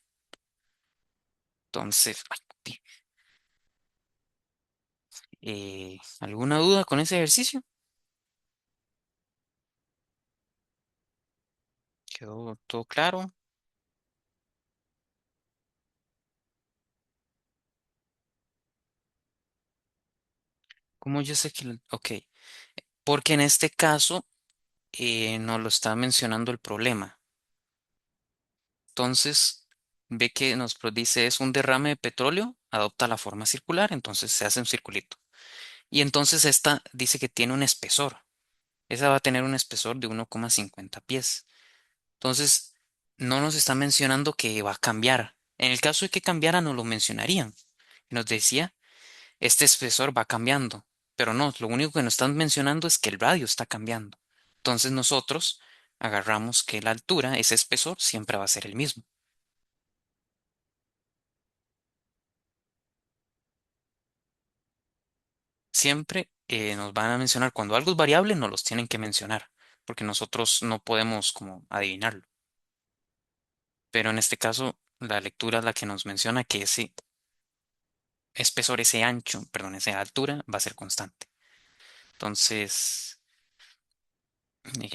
Entonces, ay, ¿alguna duda con ese ejercicio? ¿Quedó todo claro? ¿Cómo yo sé que ok, porque en este caso nos lo está mencionando el problema. Entonces, ve que dice es un derrame de petróleo, adopta la forma circular, entonces se hace un circulito. Y entonces esta dice que tiene un espesor. Esa va a tener un espesor de 1,50 pies. Entonces, no nos está mencionando que va a cambiar. En el caso de que cambiara, nos lo mencionarían. Nos decía, este espesor va cambiando. Pero no, lo único que nos están mencionando es que el radio está cambiando. Entonces nosotros agarramos que la altura, ese espesor, siempre va a ser el mismo. Siempre nos van a mencionar, cuando algo es variable, nos los tienen que mencionar, porque nosotros no podemos como adivinarlo. Pero en este caso, la lectura es la que nos menciona que ese espesor, ese ancho, perdón, esa altura va a ser constante. Entonces,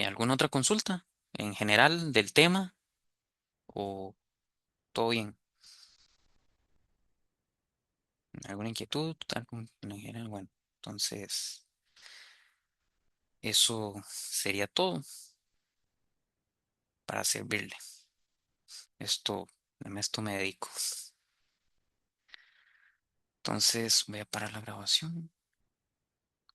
¿alguna otra consulta en general del tema o todo bien? ¿Alguna inquietud? En general, bueno, entonces eso sería todo para servirle. A esto me dedico. Entonces voy a parar la grabación.